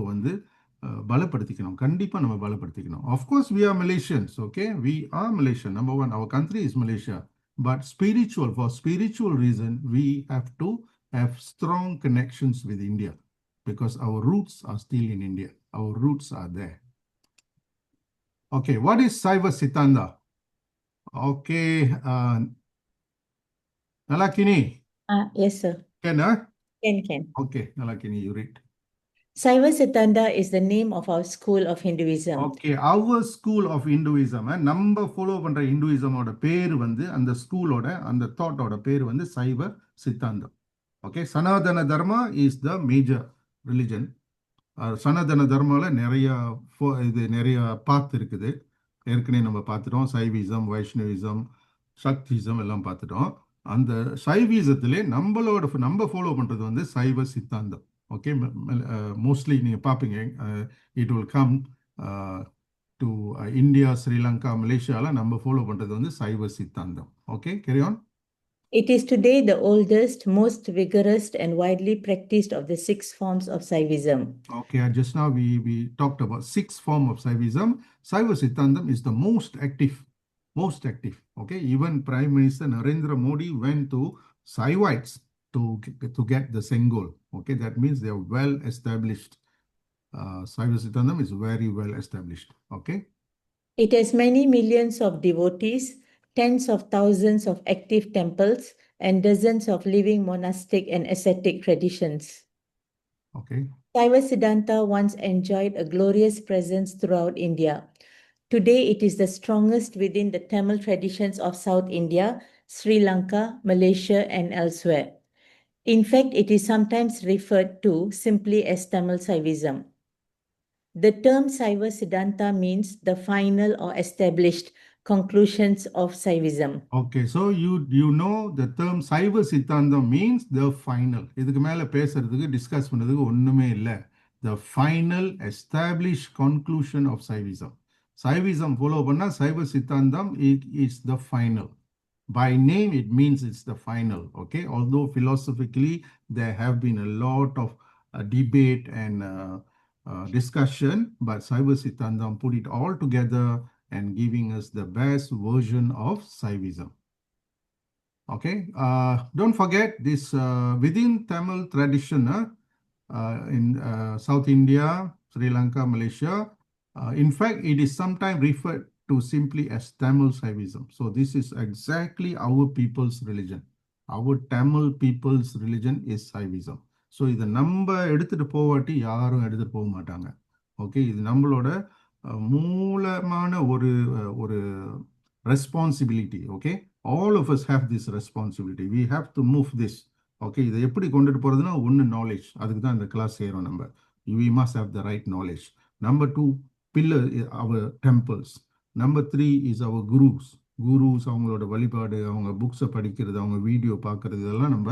A: பலப்படுத்திக்கணும். கண்டிப்பா நம்ம பலப்படுத்திக்கணும். Of course we are Malaysians. Okay, we are Malaysian. Number one, our country is Malaysia. But for spiritual reason, we have to have strong connections with India because our roots are still in India. Our roots are there. Okay, what is Saiva Siddhanta? Okay, Nalakini.
C: Yes, sir.
A: Can. Okay, Nalakini, you read.
C: Saiva Siddhanta is the name of our school of Hinduism.
A: Okay, our school of Hinduism. நம்ம follow பண்ற இந்துயிசமோட பேர் அந்த ஸ்கூலோட அந்த தாட்டோட பேர் சைவ சித்தாந்தம். Okay, Sanatana Dharma is the major religion. சனாதன தர்மால நிறைய பாத் இருக்குது. ஏற்கனவே நம்ம பார்த்துட்டோம். சைவிசம், வைஷ்ணவிசம், சக்திசம் எல்லாம் பார்த்துட்டோம். அந்த சைவிசத்திலே நம்ம ஃபாலோ பண்றது சைவ சித்தாந்தம். Okay, mostly நீங்க பாப்பீங்க, it will come to India, Sri Lanka, Malaysia நம்ம ஃபாலோ பண்றது சைவ சித்தாந்தம். Okay, carry on.
C: It is today the oldest, most vigorous and widely practiced of the 6 forms of Saivism.
A: Okay, just now we talked about 6 forms of Saivism. Saiva Siddhantam is the most active. Okay, even Prime Minister Narendra Modi went to Saivites to get the Sengol. Okay, that means they are well established. Saiva Siddhantam is very well established. Okay.
C: It has many millions of devotees, tens of thousands of active temples, and dozens of living monastic and ascetic traditions.
A: Okay.
C: Saiva Siddhanta once enjoyed a glorious presence throughout India. Today, it is the strongest within the Tamil traditions of South India, Sri Lanka, Malaysia, and elsewhere. In fact, it is sometimes referred to simply as Tamil Saivism. The term Saiva Siddhanta means the final or established conclusions of Saivism.
A: Okay, so you know the term Saiva Siddhantam means the final. இதுக்கு மேல பேசுறதுக்கு discuss பண்ணதுக்கு ஒண்ணுமே இல்லை. The final established conclusion of Saivism. Saivism follow பண்ணா Saiva Siddhantam is the final. By name it means it's the final. Okay, although philosophically there have been a lot of debate and discussion, but Saiva Siddhantam put it all together and giving us the best version of Saivism. Okay, don't forget this within Tamil tradition in South India, Sri Lanka, Malaysia. In fact, it is sometimes referred to simply as Tamil Saivism. So this is exactly our people's religion. Our Tamil people's religion is Saivism. So இது நம்ம எடுத்துட்டு போவாட்டி யாரும் எடுத்துட்டு போக மாட்டாங்க. Okay, இது நம்மளோட மூலமான ஒரு responsibility. Okay, all of us have this responsibility. We have to move this. Okay, இதை எப்படி கொண்டுட்டு போறதுன்னா ஒன்று நாலேஜ். அதுக்கு தான் இந்த கிளாஸ் செய்கிறோம் நம்ம. We must have the right knowledge. Number 2, pillar our temples. Number 3 is our gurus. குருஸ் அவங்களோட வழிபாடு, அவங்க புக்ஸை படிக்கிறது, அவங்க வீடியோ பார்க்கறது, இதெல்லாம் நம்ம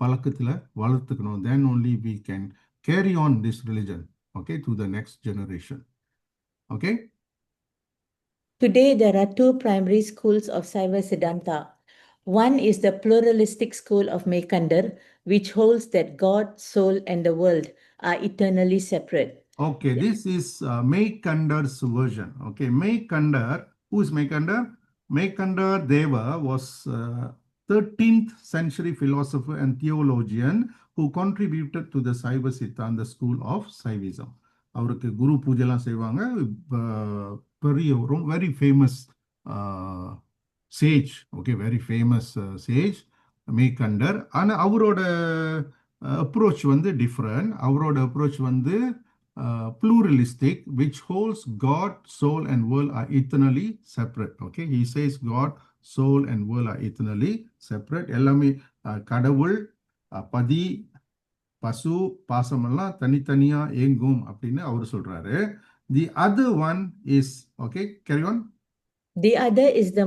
A: பழக்கத்தில் வளர்த்துக்கணும். Then only we can carry on this religion, okay, to the next generation. Okay.
C: Today, there are 2 primary schools of Saiva Siddhanta. One is the pluralistic school of Meykandar, which holds that God, soul, and the world are eternally separate.
A: Okay, this is Meykandar's version. Okay, Meykandar, who is Meykandar? Meykandar Deva was 13th century philosopher and theologian who contributed to the Saiva Siddhanta school of Saivism. அவருக்கு குரு பூஜைலாம் செய்வாங்க. பெரிய very famous sage. Okay, very famous sage Meykandar. ஆனால் அவரோட approach வந்து different. அவரோட approach வந்து pluralistic, which holds God, soul, and world are eternally separate. Okay, he says God, soul, and world are eternally separate. எல்லாமே கடவுள், பதி, பசு, பாசமெல்லாம் தனித்தனியா ஏங்கும் அப்படின்னு அவர் சொல்றாரு. The other one is, okay, carry on.
C: The other is the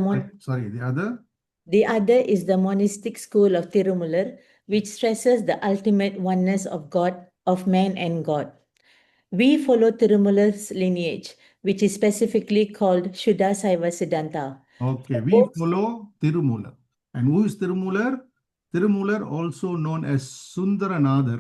C: is the monistic school of Tirumular, which stresses the ultimate oneness of God, of man and God. We follow Tirumular's lineage, which is specifically called Shuddha Saiva Siddhanta.
A: Okay, we follow Tirumular. And who is Tirumular? Tirumular, also known as Sundaranadar,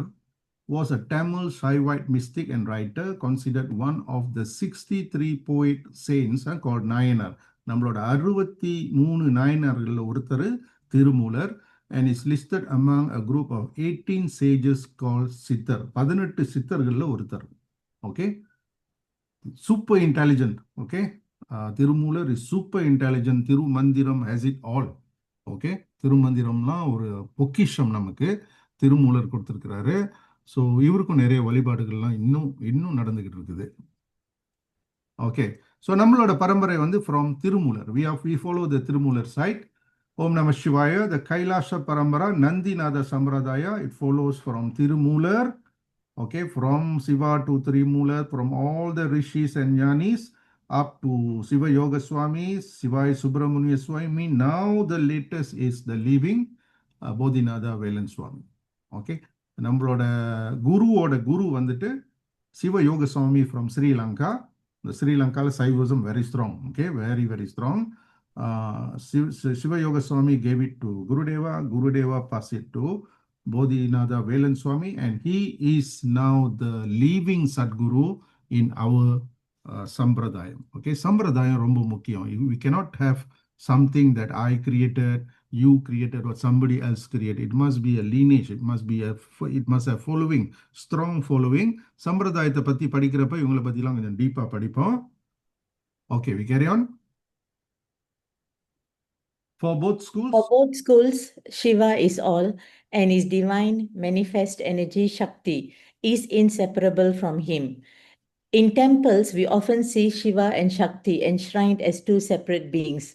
A: was a Tamil Shaivite mystic and writer, considered one of the 63 poet saints called Nayanar. நம்மளோட 63 நாயனார்கள் ஒருத்தர் Thirumoolar, and is listed among a group of 18 sages called Siddhar. 18 சித்தர்கள்ல ஒருத்தர். Okay, super intelligent. Okay, Thirumoolar is super intelligent. Thirumanthiram has it all. Okay, திருமந்திரம்லாம் ஒரு பொக்கிஷம் நமக்கு திருமூலர் கொடுத்திருக்கிறாரு. So இவருக்கும் நிறைய வழிபாடுகள்லாம் இன்னும் நடந்துகிட்டு இருக்குது. ஓகே, ஸோ நம்மளோட பரம்பரை வந்து from Thirumoolar. we follow the Thirumoolar site. Om Namah Shivaya, the Kailasa Parambara, Nandinada Sampradaya, it follows from Tirumular. Okay, from Shiva to Tirumular, from all the rishis and jnanis up to Shiva Yoga Swami, Shivaya Subramanya Swami. Now the latest is the living Bodhinada Velan Swami. Okay, நம்மளோட குரு வந்துட்டு சிவ யோக சுவாமி from Sri Lanka. இந்த ஸ்ரீலங்காவில் Saivism very strong. Okay, very very strong. Shiva Yoga Swami gave it to Gurudeva. Gurudeva passed it to Bodhinada Velan Swami, and he is now the living Sadguru in our Sampradayam. Okay, Sampradayam romba mukkiyam. We cannot have something that I created, you created, or somebody else created. It must be a lineage. It must have following, strong following. Sampradayத்தை பத்தி படிக்கிறப்ப இவங்களை பத்திலாம் கொஞ்சம் டீப்பா படிப்போம். Okay, we carry on. For both schools,
C: Shiva is all, and his divine manifest energy, Shakti, is inseparable from him. In temples, we often see Shiva and Shakti enshrined as 2 separate beings,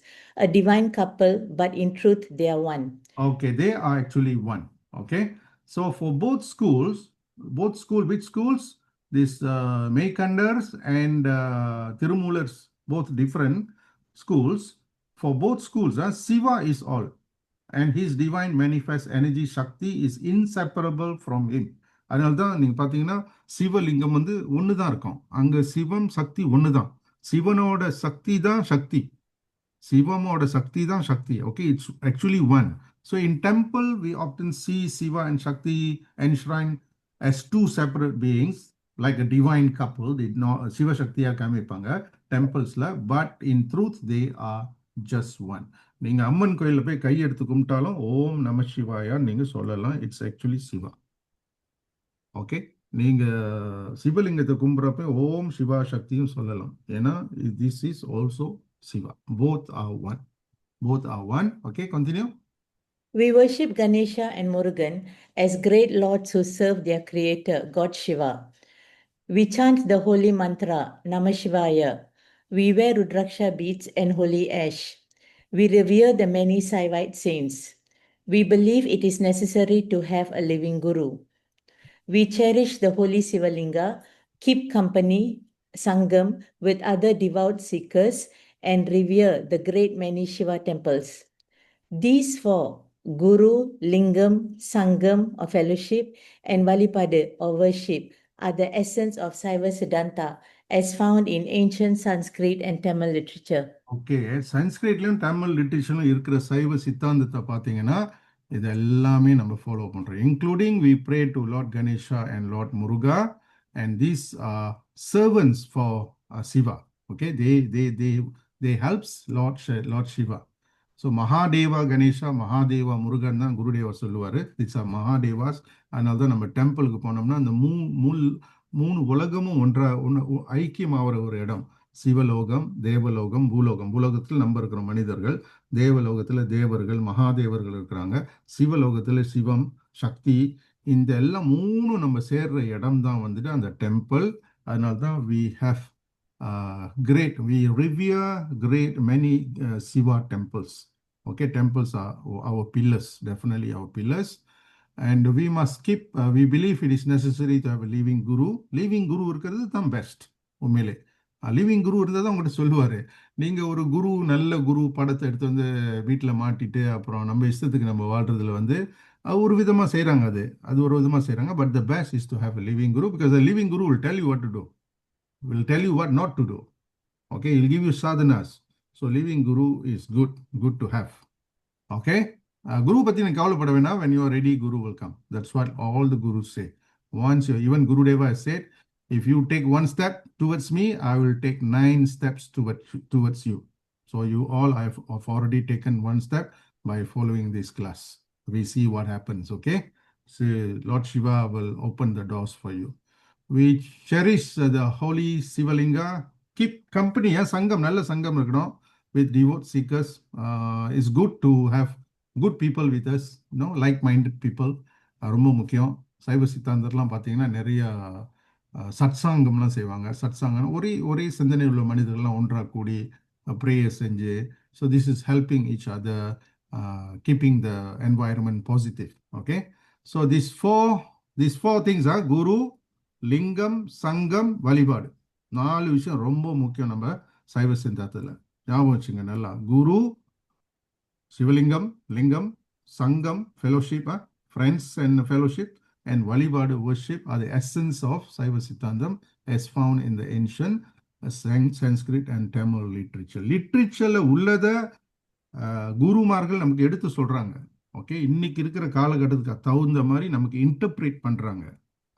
C: a divine couple, but in truth, they are one.
A: Okay, they are actually one. Okay, so for which schools? this Meykandars and Tirumulars, both different schools. For both schools, Siva is all. And his divine manifest energy Shakti is inseparable from him. அதனால தான் நீங்க பார்த்தீங்கன்னா சிவலிங்கம் வந்து ஒன்று தான் இருக்கும். அங்கே சிவம் சக்தி ஒன்று தான். சிவனோட சக்தி தான் சக்தி. சிவமோட சக்தி தான் சக்தி. Okay, it's actually one. So in temple, we often see Siva and Shakti enshrined as two separate beings, like a divine couple. They know Siva Shaktiயா காமிப்பாங்க temples-ல, but in truth they are just one. நீங்க அம்மன் கோயில்ல போய் கை எடுத்து கும்பிட்டாலும் ஓம் நம சிவாயா நீங்க சொல்லலாம். It's actually Siva. Okay, நீங்க சிவலிங்கத்தை கும்பிட்றப்ப ஓம் சிவா சக்தியும் சொல்லலாம். ஏன்னா this is also Shiva. Both are one. Both are one. Okay, continue.
C: We worship Ganesha and Murugan as great lords who serve their creator, God Shiva. We chant the holy mantra, Namah Shivaya. We wear Rudraksha beads and holy ash. We revere the many Saivite saints. We believe it is necessary to have a living guru. We cherish the holy Sivalinga, keep company, Sangam, with other devout seekers, and revere the great many Shiva temples. These four, Guru, Lingam, Sangam or fellowship, and Valipada or worship, are the essence of Saiva Siddhanta as found in ancient Sanskrit and Tamil literature.
A: ஓகே, சன்ஸ்கிரிட்லையும் தமிழ் லிட்ரேச்சர்லையும் இருக்கிற சைவ சித்தாந்தத்தை பார்த்தீங்கன்னா இது எல்லாமே நம்ம ஃபாலோ பண்ணுறோம். Including we pray to lord Ganesha and lord Muruga and these servants for Shiva. Okay, they helps lord Shiva. So Mahadeva Ganesha, Mahadeva Murugan தான் குருதேவா சொல்லுவார். It's a Mahadevas. அதனால தான் நம்ம டெம்பிளுக்கு போனோம்னா அந்த மூணு உலகமும் ஐக்கியமாகிற ஒரு இடம். சிவலோகம், தேவலோகம், பூலோகம். பூலோகத்தில் நம்ம இருக்கிற மனிதர்கள், தேவலோகத்தில் தேவர்கள், மகாதேவர்கள் இருக்கிறாங்க, சிவலோகத்தில் சிவம், சக்தி. இந்த எல்லாம் மூணும் நம்ம சேர்ற இடம் தான் வந்துட்டு அந்த டெம்பிள். அதனால தான் we revere great many Siva temples. Okay, temples are our pillars, definitely our pillars. And we must keep, we believe it is necessary to have a living guru. Living guru இருக்கிறது தான் best. உண்மையிலே living குரு இருந்தால் தான் உங்கள்கிட்ட சொல்லுவார். நீங்கள் ஒரு குரு, நல்ல குரு படத்தை எடுத்து வந்து வீட்டில் மாட்டிட்டு அப்புறம் நம்ம இஷ்டத்துக்கு நம்ம வாழ்கிறதுல வந்து ஒரு விதமாக செய்கிறாங்க. அது ஒரு விதமாக செய்கிறாங்க. But the best is to have a living Guru, because the living Guru will tell you what to do, will tell you what not to do. Okay, he'll give you sadhanas. So living guru is good to have. Okay, guru பற்றி நீங்கள் கவலைப்பட வேணாம். when you are ready, guru will come. That's what all the gurus say. Once even Gurudeva has said, if you take one step towards me, I will take 9 steps towards you. So you all have already taken one step by following this class. We see what happens. Okay, so Lord Shiva will open the doors for you. We cherish the holy Sivalinga. Keep company. Sangam, nalla sangam இருக்கணும் with devout seekers. It's good to have good people with us, like-minded people. ரொம்ப முக்கியம். சைவ சித்தாந்தர்லாம் பார்த்தீங்கன்னா நிறைய சத்சாங்கம்லாம் செய்வாங்க. சத்சாங்கம் ஒரே சிந்தனை உள்ள மனிதர்கள்லாம் ஒன்றாக கூடி ப்ரேயர் செஞ்சு. So this is helping each other, keeping the environment positive. Okay, so these four things are குரு, லிங்கம், சங்கம், வழிபாடு. 4 விஷயம் ரொம்ப முக்கியம் நம்ம சைவ சித்தாந்தத்தில். ஞாபகம் வச்சுங்க நல்லா. குரு, சிவலிங்கம், லிங்கம், சங்கம், fellowship, friends and fellowship, and Valibadu worship are the essence of Saiva Siddhantam as found in the ancient Sanskrit and Tamil literature. Literature உள்ளத குருமார்கள் நமக்கு எடுத்து சொல்றாங்க. ஓகே, இன்னைக்கு இருக்கிற காலகட்டத்துக்கு தகுந்த மாதிரி நமக்கு இன்டர்பிரேட் பண்றாங்க.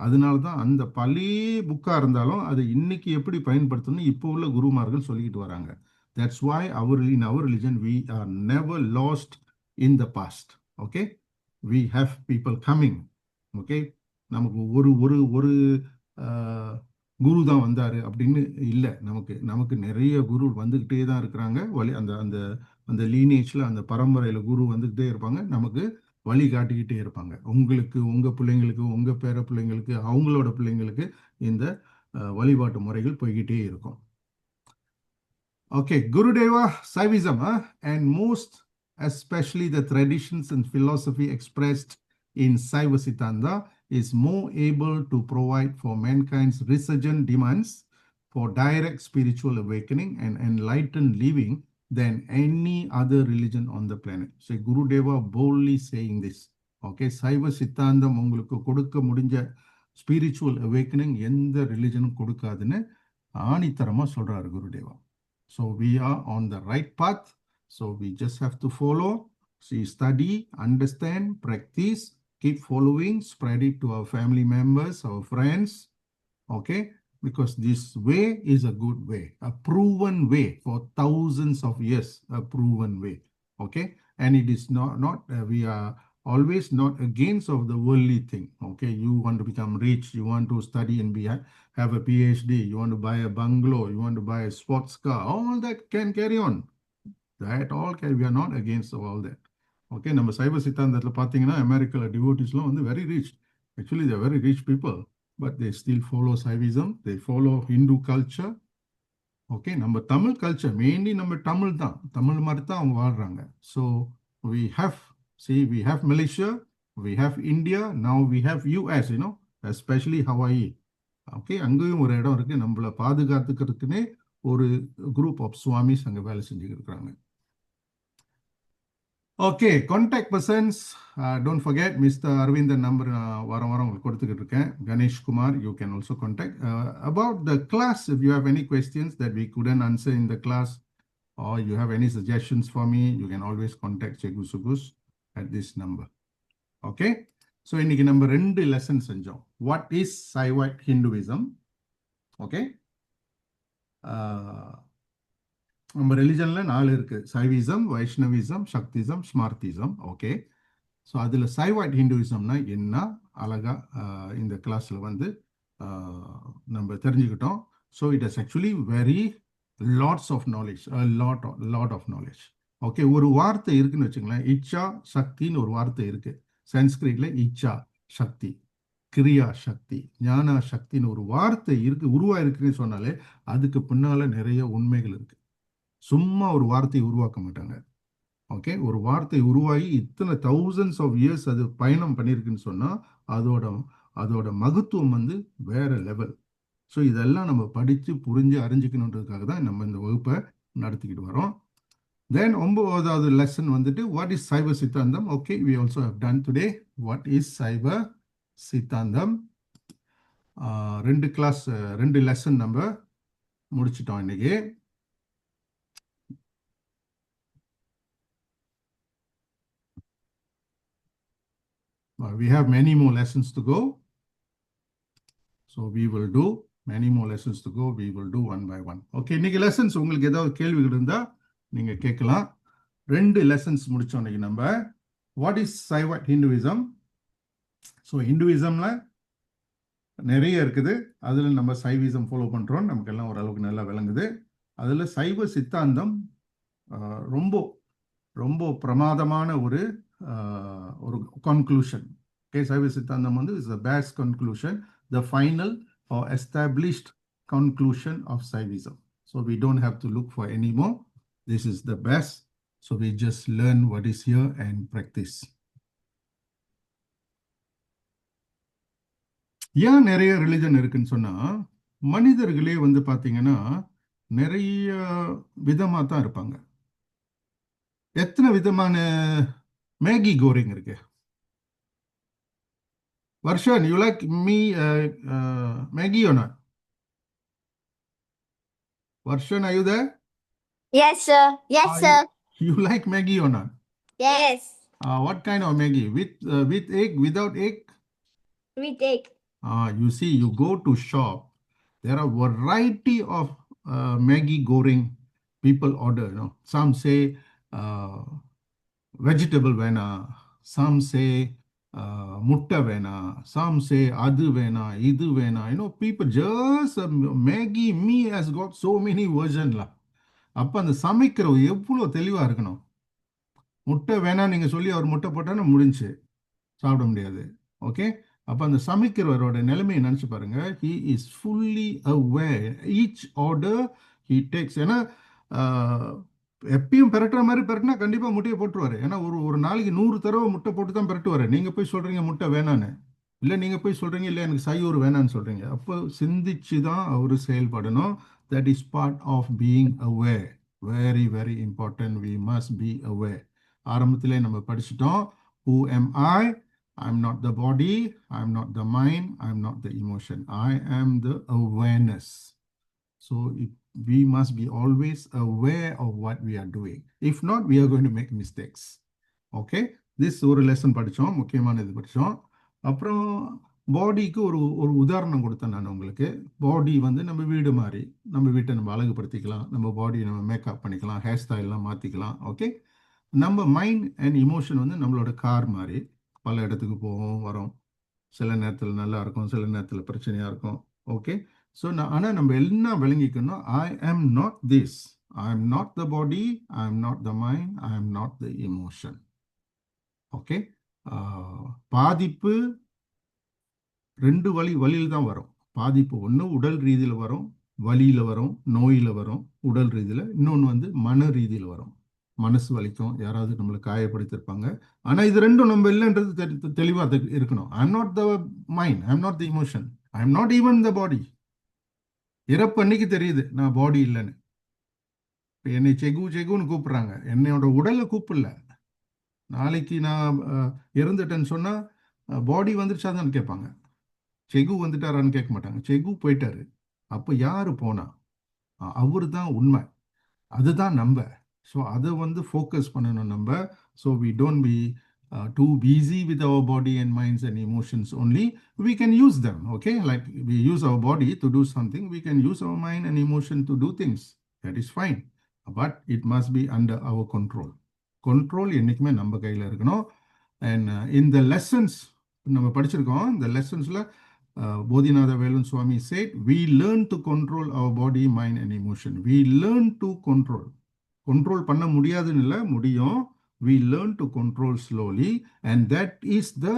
A: அதனால தான் அந்த பழைய புக்காக இருந்தாலும் அதை இன்னைக்கு எப்படி பயன்படுத்தணும் இப்போ உள்ள குருமார்கள் சொல்லிக்கிட்டு வராங்க. That's why in our religion we are never lost in the past. Okay, we have people coming. Okay, நமக்கு ஒரு குரு தான் வந்தார் அப்படின்னு இல்லை. நமக்கு நிறைய குரு வந்துக்கிட்டே தான் இருக்கிறாங்க. அந்த லீனேஜில், அந்த பரம்பரையில் குரு வந்துக்கிட்டே இருப்பாங்க. நமக்கு வழி காட்டிக்கிட்டே இருப்பாங்க. உங்களுக்கு, உங்கள் பிள்ளைங்களுக்கு, உங்கள் பேர பிள்ளைங்களுக்கு, அவங்களோட பிள்ளைங்களுக்கு இந்த வழிபாட்டு முறைகள் போய்கிட்டே இருக்கும். Okay, Gurudeva Saivism and most especially the traditions and philosophy expressed in Saiva Siddhanta is more able to provide for mankind's resurgent demands for direct spiritual awakening and enlightened living than any other religion on the planet. So Guru Deva boldly saying this. Okay, சைவ சித்தாந்தம் உங்களுக்கு கொடுக்க முடிஞ்ச spiritual awakening எந்த ரிலிஜனும் கொடுக்காதுன்னு ஆணித்தரமா சொல்றாரு Gurudeva. So we are on the right path. So we just have to follow, see, study, understand, practice, keep following, spread it to our family members, our friends. Okay, because this way is a good way, a proven way for thousands of years, a proven way. Okay, and it is not we are always not against of the worldly thing. Okay, you want to become rich, you want to study and have a PhD, you want to buy a bungalow, you want to buy a sports car, all that can carry on. That all can, we are not against all that. Okay, நம்ம சைவ சித்தாந்தத்துல பாத்தீங்கன்னா அமெரிக்கால டிவோட்டிஸ்லாம் வந்து very rich. Actually, they are very rich people, but they still follow Saivism, they follow Hindu culture. Okay, நம்ம Tamil culture, mainly நம்ம தமிழ் தான், தமிழ் மாதிரி தான் அவங்க வாழ்றாங்க. So we have, see, we have Malaysia, we have India, now we have US, you know, especially Hawaii. Okay, அங்கேயும் ஒரு இடம் இருக்கு, நம்மள பாதுகாத்துக்கிறதுக்குன்னே ஒரு group of Swamis அங்க வேலை செஞ்சுக்கிட்டு இருக்காங்க. Okay, contact persons, don't forget Mr. Arvindan number varam உங்களுக்கு கொடுத்துக்கிட்டு இருக்கேன். Ganesh Kumar, you can also contact. About the class, if you have any questions that we couldn't answer in the class, or you have any suggestions for me, you can always contact Chegu Sugus at this number. Okay, so இன்னைக்கு நம்ம 2 lessons செஞ்சோம். What is Saivite Hinduism? Okay, நம்ம ரிலிஜன்ல 4 இருக்கு, Saivism, Vaishnavism, சக்திசம், ஸ்மார்த்திசம். Okay, so அதில் சைவைட் ஹிந்துவிசம்னா என்ன அழகா இந்த கிளாஸ்ல வந்து நம்ம தெரிஞ்சுக்கிட்டோம். So it is actually very lots of knowledge, lot of knowledge. Okay, ஒரு வார்த்தை இருக்குன்னு வச்சுங்களேன், இச்சா சக்தின்னு ஒரு வார்த்தை இருக்கு. சன்ஸ்கிரிட்ல இச்சா சக்தி, கிரியா சக்தி, ஞானா சக்தின்னு ஒரு வார்த்தை இருக்கு, உருவாயிருக்குன்னு சொன்னாலே அதுக்கு பின்னால நிறைய உண்மைகள் இருக்கு. சும்மா ஒரு வார்த்தையை உருவாக்க மாட்டாங்க. ஓகே, ஒரு வார்த்தை உருவாகி இத்தனை thousands of years அது பயணம் பண்ணியிருக்குன்னு சொன்னா அதோட மகத்துவம் வந்து வேற லெவல். ஸோ இதெல்லாம் நம்ம படித்து புரிஞ்சு அறிஞ்சிக்கணுன்றதுக்காக தான் நம்ம இந்த வகுப்பை நடத்திக்கிட்டு வரோம். தென் 9வது லெசன் வந்துட்டு வாட் இஸ் சைவ சித்தாந்தம். Okay, we also have done today what is சைவ சித்தாந்தம். 2 லெசன் நம்ம முடிச்சிட்டோம் இன்னைக்கு. We have many more lessons to go. So we will do many more lessons to go. We will do one by one. Okay, இன்னைக்கு lessons உங்களுக்கு ஏதாவது கேள்விகள் இருந்தா நீங்க கேட்கலாம். 2 lessons முடிச்சோம் இன்னைக்கு நம்ம. What is Saivite Hinduism? So Hinduismல நிறைய இருக்குது. அதுல நம்ம சைவிசம் ஃபாலோ பண்றோம், நமக்கு எல்லாம் ஓரளவுக்கு நல்லா விளங்குது. அதுல சைவ சித்தாந்தம் ரொம்ப ரொம்ப பிரமாதமான ஒரு conclusion. Okay, Saiva Siddhantam is the best conclusion, the final or established conclusion of Saivism. So we don't have to look for any more. This is the best. So we just learn what is here and practice. ஏன் நிறைய religion இருக்குன்னு சொன்னா, மனிதர்களே வந்து பாத்தீங்கன்னா நிறைய விதமா தான் இருப்பாங்க. எத்தனை விதமான மேகி கோரிங் இருக்கு. Varshan, you like me Maggie or not? Varshan, are you there?
B: Yes, sir. Yes, sir.
A: You like Maggie or not?
B: Yes.
A: What kind of Maggie? With egg, without egg?
B: With egg.
A: You see, you go to shop, there are variety of Maggie goreng people order. You know, some say vegetable vena, some say mutta vena, some say adu vena, idu vena. You know, people just Maggie me has got so many versions la. அப்ப அந்த சமைக்கிறவங்க எவ்வளவு தெளிவா இருக்கணும். முட்டை வேணா நீங்க சொல்லி அவர் முட்டை போட்டான்னு முடிஞ்சு சாப்பிட முடியாது. ஓகே, அப்ப அந்த சமைக்கிறவரோட நிலைமையை நினைச்சு பாருங்க. he is fully aware each order he takes. ஏன்னா எப்பயும் பெரட்டுற மாதிரி பெரட்டினா கண்டிப்பா முட்டையை போட்டுருவாரு. ஏன்னா ஒரு நாளைக்கு 100 தடவை முட்டை போட்டு தான் பெரட்டுவாரு. நீங்க போய் சொல்றீங்க முட்டை வேணான்னு. இல்லை நீங்கள் போய் சொல்கிறீங்க இல்லை எனக்கு சையூர் வேணான்னு சொல்கிறீங்க. அப்போ சிந்திச்சு தான் அவர் செயல்படணும். That is part of being aware. Very very important. We must be aware. ஆரம்பத்திலே நம்ம படிச்சிட்டோம். who am I am not the body, I am not the mind, I am not the emotion, I am the awareness. So we must be always aware of what we are doing. If not, we are going to make mistakes. Okay, this ஒரு lesson படித்தோம், முக்கியமான இது படித்தோம். அப்புறம் பாடிக்கு ஒரு ஒரு உதாரணம் கொடுத்தேன் நான் உங்களுக்கு. பாடி வந்து நம்ம வீடு மாதிரி, நம்ம வீட்டை நம்ம அழகுபடுத்திக்கலாம், நம்ம பாடியை நம்ம மேக்கப் பண்ணிக்கலாம், ஹேர் ஸ்டைல்லாம் மாற்றிக்கலாம். ஓகே, நம்ம மைண்ட் அண்ட் இமோஷன் வந்து நம்மளோட கார் மாதிரி, பல இடத்துக்கு போவோம் வரோம். சில நேரத்தில் நல்லா இருக்கும், சில நேரத்தில் பிரச்சனையாக இருக்கும். ஓகே, ஸோ ஆனால் நம்ம எல்லாம் விளங்கிக்கணும். ஐ am not this, I am not the body, I am not the mind, I am not the emotion. Okay, பாதிப்பு ரெண்டு வழியில் தான் வரும். பாதிப்பு ஒன்று உடல் ரீதியில் வரும், வலியில் வரும், நோயில் வரும் உடல் ரீதியில். இன்னொன்று வந்து மன ரீதியில் வரும், மனசு வலிக்கும், யாராவது நம்மளை காயப்படுத்திருப்பாங்க. ஆனால் இது ரெண்டும் நம்ம இல்லைன்றது தெளிவாக இருக்கணும். I am not the mind, I am not the emotion, I am not even the body. இறப்பு அன்னைக்கு தெரியுது நான் பாடி இல்லைன்னு. இப்போ என்னை செகுன்னு கூப்பிட்றாங்க, என்னோட உடலை கூப்பிடல. நாளைக்கு நான் இறந்துட்டேன்னு சொன்னால் பாடி வந்துருச்சாதான் கேட்பாங்க, செகு வந்துட்டாரான்னு கேட்க மாட்டாங்க. செகு போயிட்டாரு. அப்போ யார் போனா? அவரு தான் உண்மை, அதுதான் நம்ம. ஸோ அதை வந்து ஃபோக்கஸ் பண்ணணும் நம்ம. So we don't be too busy with our body and minds and emotions only. We can use them, okay? Like we use our body to do something, we can use our mind and emotion to do things. That is fine. But it must be under our control. Control என்னைக்குமே நம்ம கையில் இருக்கணும். And இந்த lessons நம்ம படிச்சிருக்கோம். இந்த லெசன்ஸில் Bodhinatha Velun Swami said, we learn to control our body, mind and emotion. We learn to control. Control பண்ண முடியாதுன்னு இல்லை, முடியும். We learn to control slowly, and that is the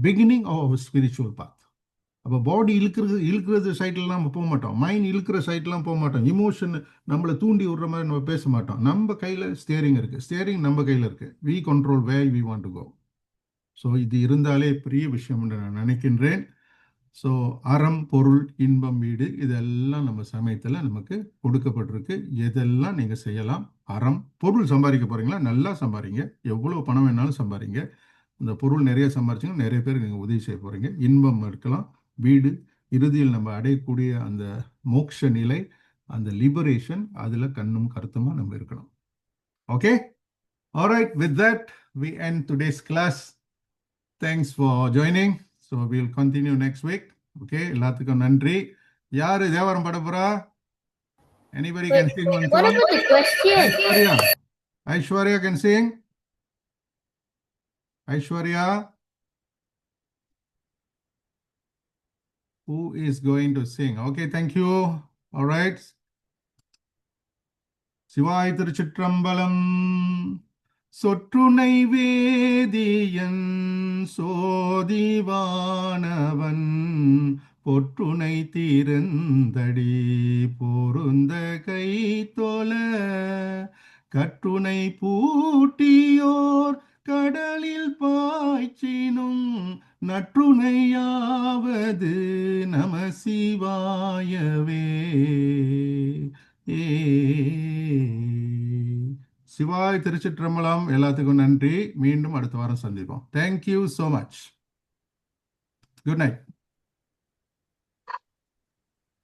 A: beginning of our spiritual path. அப்போ பாடி இழுக்கிறது சைட்லாம் நம்ம போக மாட்டோம், மைண்ட் இழுக்கிற சைட்லாம் போக மாட்டோம், இமோஷன் நம்மளை தூண்டி விடுற மாதிரி நம்ம பேச மாட்டோம். நம்ம கையில் ஸ்டியரிங் இருக்குது, ஸ்டியரிங் நம்ம கையில் இருக்குது. we control where we want to go. So இது இருந்தாலே பெரிய விஷயம் என்று நான் நினைக்கின்றேன். ஸோ அறம், பொருள், இன்பம், வீடு, இதெல்லாம் நம்ம சமயத்தில் நமக்கு கொடுக்கப்பட்டிருக்கு. எதெல்லாம் நீங்கள் செய்யலாம். அறம், பொருள் சம்பாதிக்க போகிறீங்களா, நல்லா சம்பாதிங்க, எவ்வளோ பணம் வேணாலும் சம்பாதிங்க. இந்த பொருள் நிறைய சம்பாதிச்சிங்கன்னா நிறைய பேர் நீங்கள் உதவி செய்ய போகிறீங்க. இன்பம் இருக்கலாம், வீடு, இறுதியில் நம்ம அடையக்கூடிய அந்த மோட்ச நிலை, அந்த லிபரேஷன், அதில் கண்ணும் கருத்துமாக நம்ம இருக்கணும். Okay, alright, with that we end today's class. Thanks for joining. So we'll continue next week. Okay, எல்லாத்துக்கும் நன்றி. யாரு தேவாரம் பாட போறா? Anybody can sing one
B: What
A: song?
B: about the question?
A: Aishwarya can sing. Aishwarya, who is going to sing? Okay, thank you. All right. சிவாய் திருச்சிற்றம்பலம். சொற்றுணை வேதியன் சோதிவானவன் பொற்றுணை தீரந்தடி பொருந்த கை தொல கற்றுணை பூட்டியோர் கடலில் பாய்ச்சினும் நற்றுணையாவது நம சிவாயவே. சிவாய் திருச்சிற்றம்பலம். எல்லாத்துக்கும் நன்றி. மீண்டும் அடுத்த வாரம் சந்திப்போம். Thank you so much. Good night.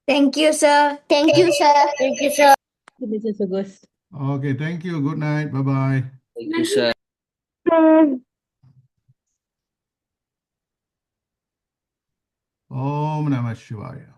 B: Thank you, sir. Thank you, sir. Thank you, sir.
C: Mrs. August.
A: Okay, thank you. Good night. Bye-bye.
D: Thank you, sir.
A: Om Namah Shivaya.